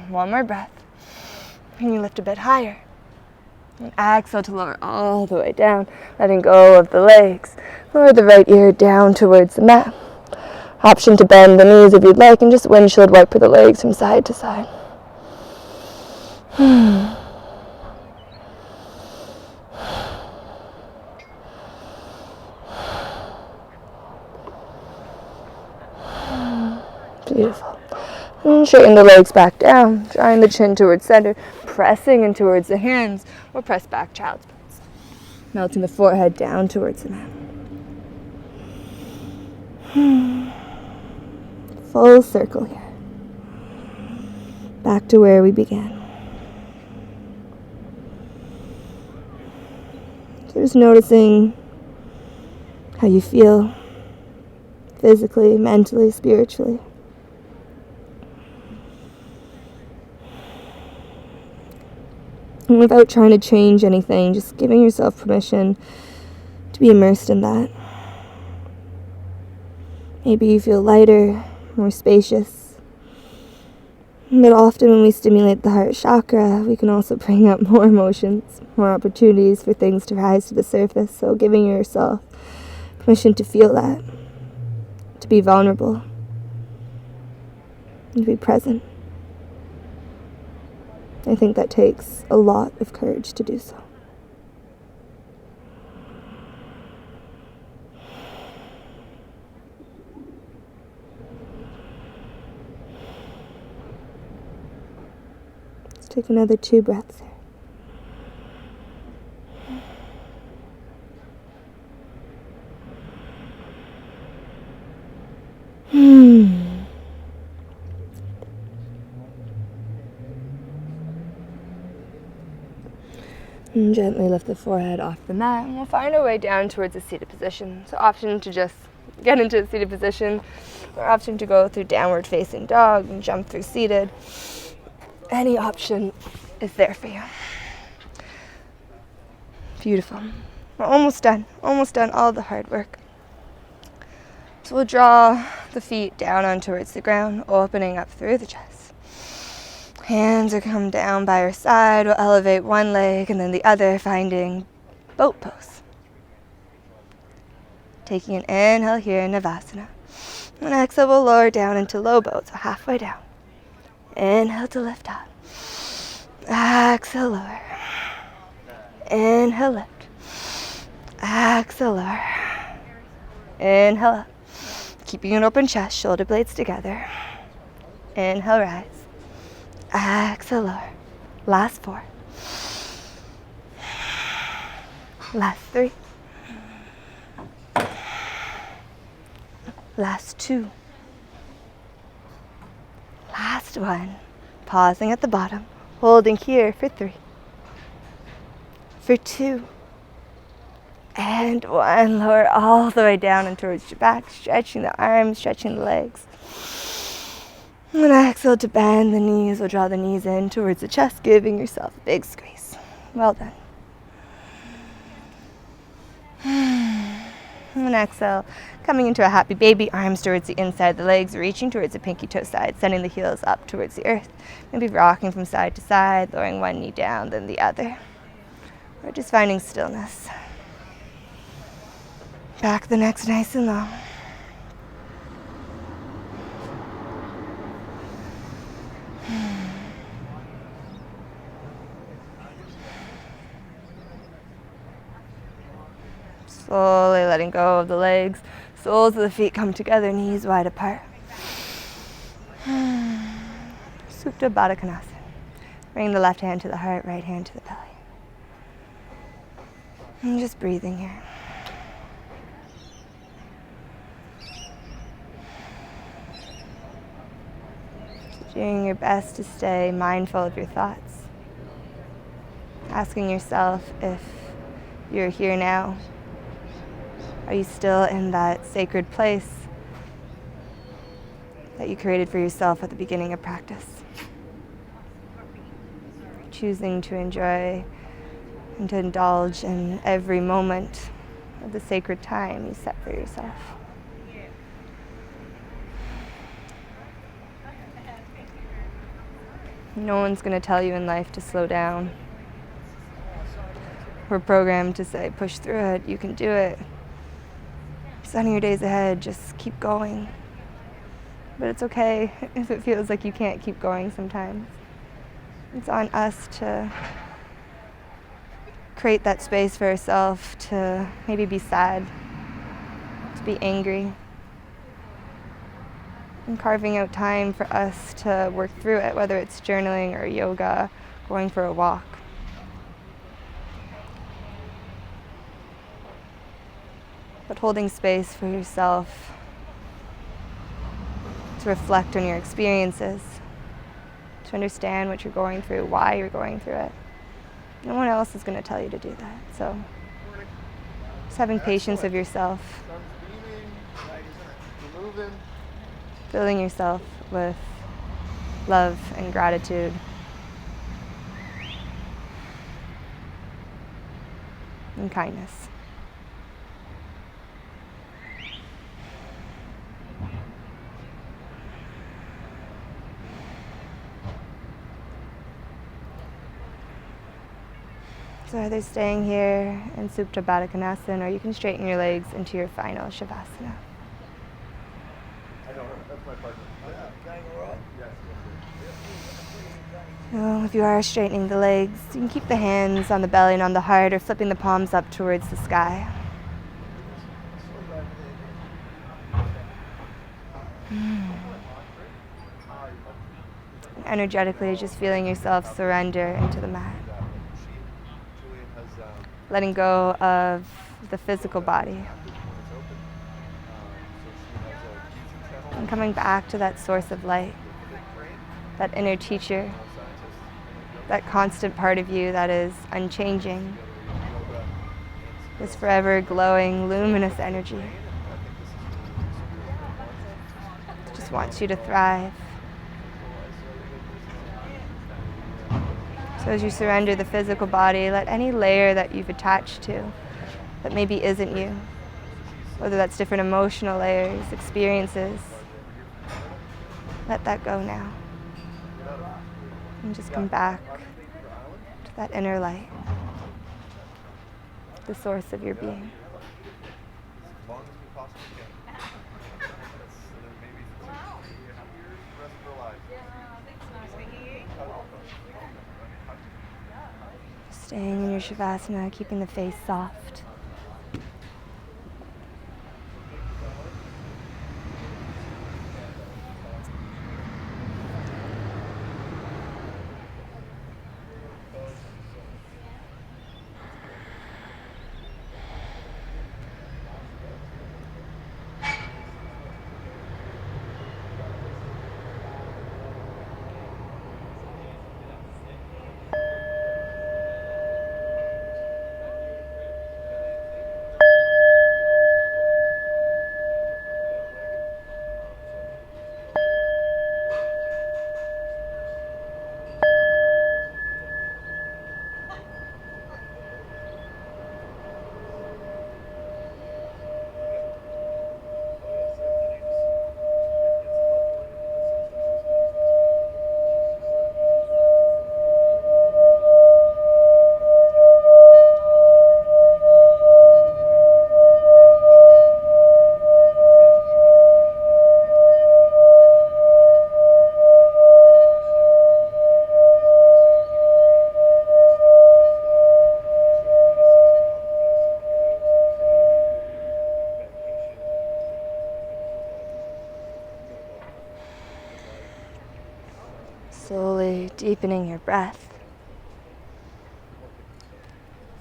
Speaker 1: 1 more breath. And you lift a bit higher. And exhale to lower all the way down, letting go of the legs. Lower the right ear down towards the mat. Option to bend the knees if you'd like, and just windshield wiper the legs from side to side. Beautiful. And straighten the legs back down, drawing the chin towards center, pressing in towards the hands, or press back child's pose. Melting the forehead down towards the mat. Full circle here. Back to where we began. So just noticing how you feel physically, mentally, spiritually. And without trying to change anything, just giving yourself permission to be immersed in that. Maybe you feel lighter, more spacious. But often when we stimulate the heart chakra, we can also bring up more emotions, more opportunities for things to rise to the surface. So giving yourself permission to feel that, to be vulnerable, and to be present. I think that takes a lot of courage to do so. Let's take another 2 breaths here. And gently lift the forehead off the mat, and we'll find our way down towards a seated position. So option to just get into a seated position, or option to go through downward facing dog and jump through seated. Any option is there for you. Beautiful. We're almost done all the hard work. So we'll draw the feet down on towards the ground, opening up through the chest. Hands are come down by our side. We'll elevate one leg and then the other, finding boat pose. Taking an inhale here in Navasana. And exhale, we'll lower down into low boat, so halfway down. Inhale to lift up. Exhale, lower. Inhale, lift. Exhale, lower. Inhale up. Keeping an open chest, shoulder blades together. Inhale, rise. Exhale, lower. Last 4. Last 3. Last 2. Last 1. Pausing at the bottom, holding here for 3. For 2. And 1. Lower all the way down and towards your back, stretching the arms, stretching the legs. And exhale to bend the knees. We'll draw the knees in towards the chest, giving yourself a big squeeze. Well done. And exhale, coming into a happy baby, arms towards the inside of the legs, reaching towards the pinky toe side, sending the heels up towards the earth. Maybe rocking from side to side, lowering one knee down, then the other. Or just finding stillness. Back the neck's nice and long. Slowly letting go of the legs. Soles of the feet come together, knees wide apart. Supta Baddha Konasana. Bring the left hand to the heart, right hand to the belly. And just breathing here. Doing your best to stay mindful of your thoughts. Asking yourself if you're here now. Are you still in that sacred place that you created for yourself at the beginning of practice? Choosing to enjoy and to indulge in every moment of the sacred time you set for yourself. No one's going to tell you in life to slow down. We're programmed to say, push through it, you can do it. Sunny your days ahead, just keep going. But it's okay if it feels like you can't keep going sometimes. It's on us to create that space for ourselves to maybe be sad, to be angry, and carving out time for us to work through it, whether it's journaling or yoga, going for a walk. But holding space for yourself to reflect on your experiences, to understand what you're going through, why you're going through it. No one else is going to tell you to do that. So just having patience of yourself, filling yourself with love and gratitude. And kindness. So either staying here in Supta Baddha Konasana, or you can straighten your legs into your final Shavasana. So if you are straightening the legs, you can keep the hands on the belly and on the heart, or flipping the palms up towards the sky. And energetically, just feeling yourself surrender into the mat. Letting go of the physical body. And coming back to that source of light, that inner teacher, that constant part of you that is unchanging, this forever glowing, luminous energy. Just wants you to thrive. So as you surrender the physical body, let any layer that you've attached to that maybe isn't you, whether that's different emotional layers, experiences, let that go now. And just come back to that inner light, the source of your being. Staying in your Shavasana, keeping the face soft. Slowly deepening your breath,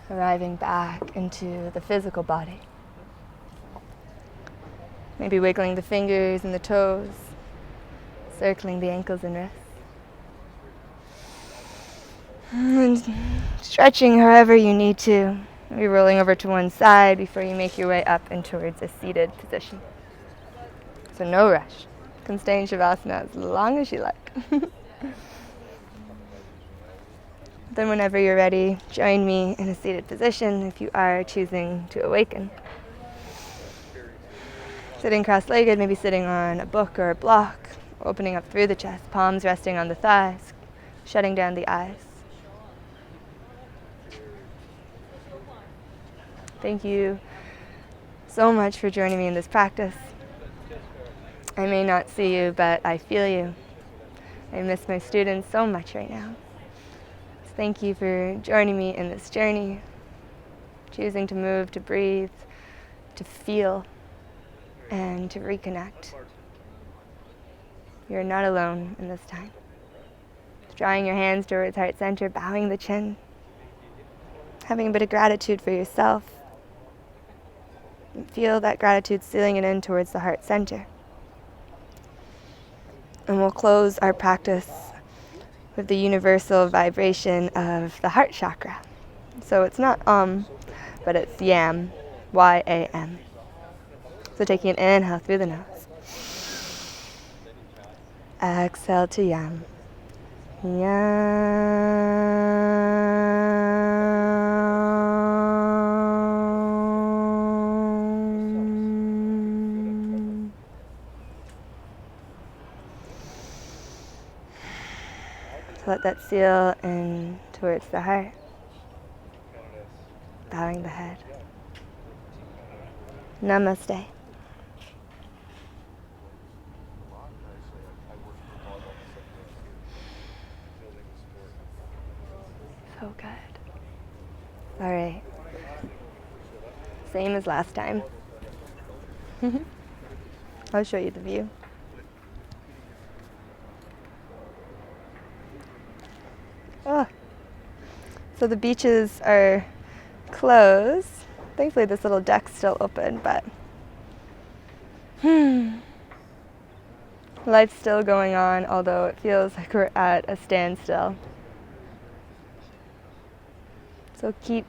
Speaker 1: arriving back into the physical body. Maybe wiggling the fingers and the toes, circling the ankles and wrists. And stretching however you need to. Maybe rolling over to one side before you make your way up and towards a seated position. So no rush. You can stay in Shavasana as long as you like. Then whenever you're ready, join me in a seated position if you are choosing to awaken. Sitting cross-legged, maybe sitting on a book or a block, opening up through the chest, palms resting on the thighs, shutting down the eyes. Thank you so much for joining me in this practice. I may not see you, but I feel you. I miss my students so much right now. Thank you for joining me in this journey, choosing to move, to breathe, to feel, and to reconnect. You're not alone in this time. Drawing your hands towards heart center, bowing the chin, having a bit of gratitude for yourself. And feel that gratitude sealing it in towards the heart center. And we'll close our practice with the universal vibration of the heart chakra. So it's not but it's yam, Y-A-M. So taking an inhale through the nose. Exhale to yam. Yam. Let that seal in towards the heart. Bowing the head. Namaste. So good. All right. Same as last time. I'll show you the view. Oh. So the beaches are closed. Thankfully this little deck's still open, but life's still going on, although it feels like we're at a standstill. So keep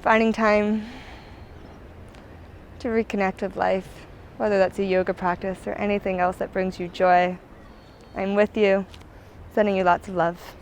Speaker 1: finding time to reconnect with life, whether that's a yoga practice or anything else that brings you joy. I'm with you, sending you lots of love.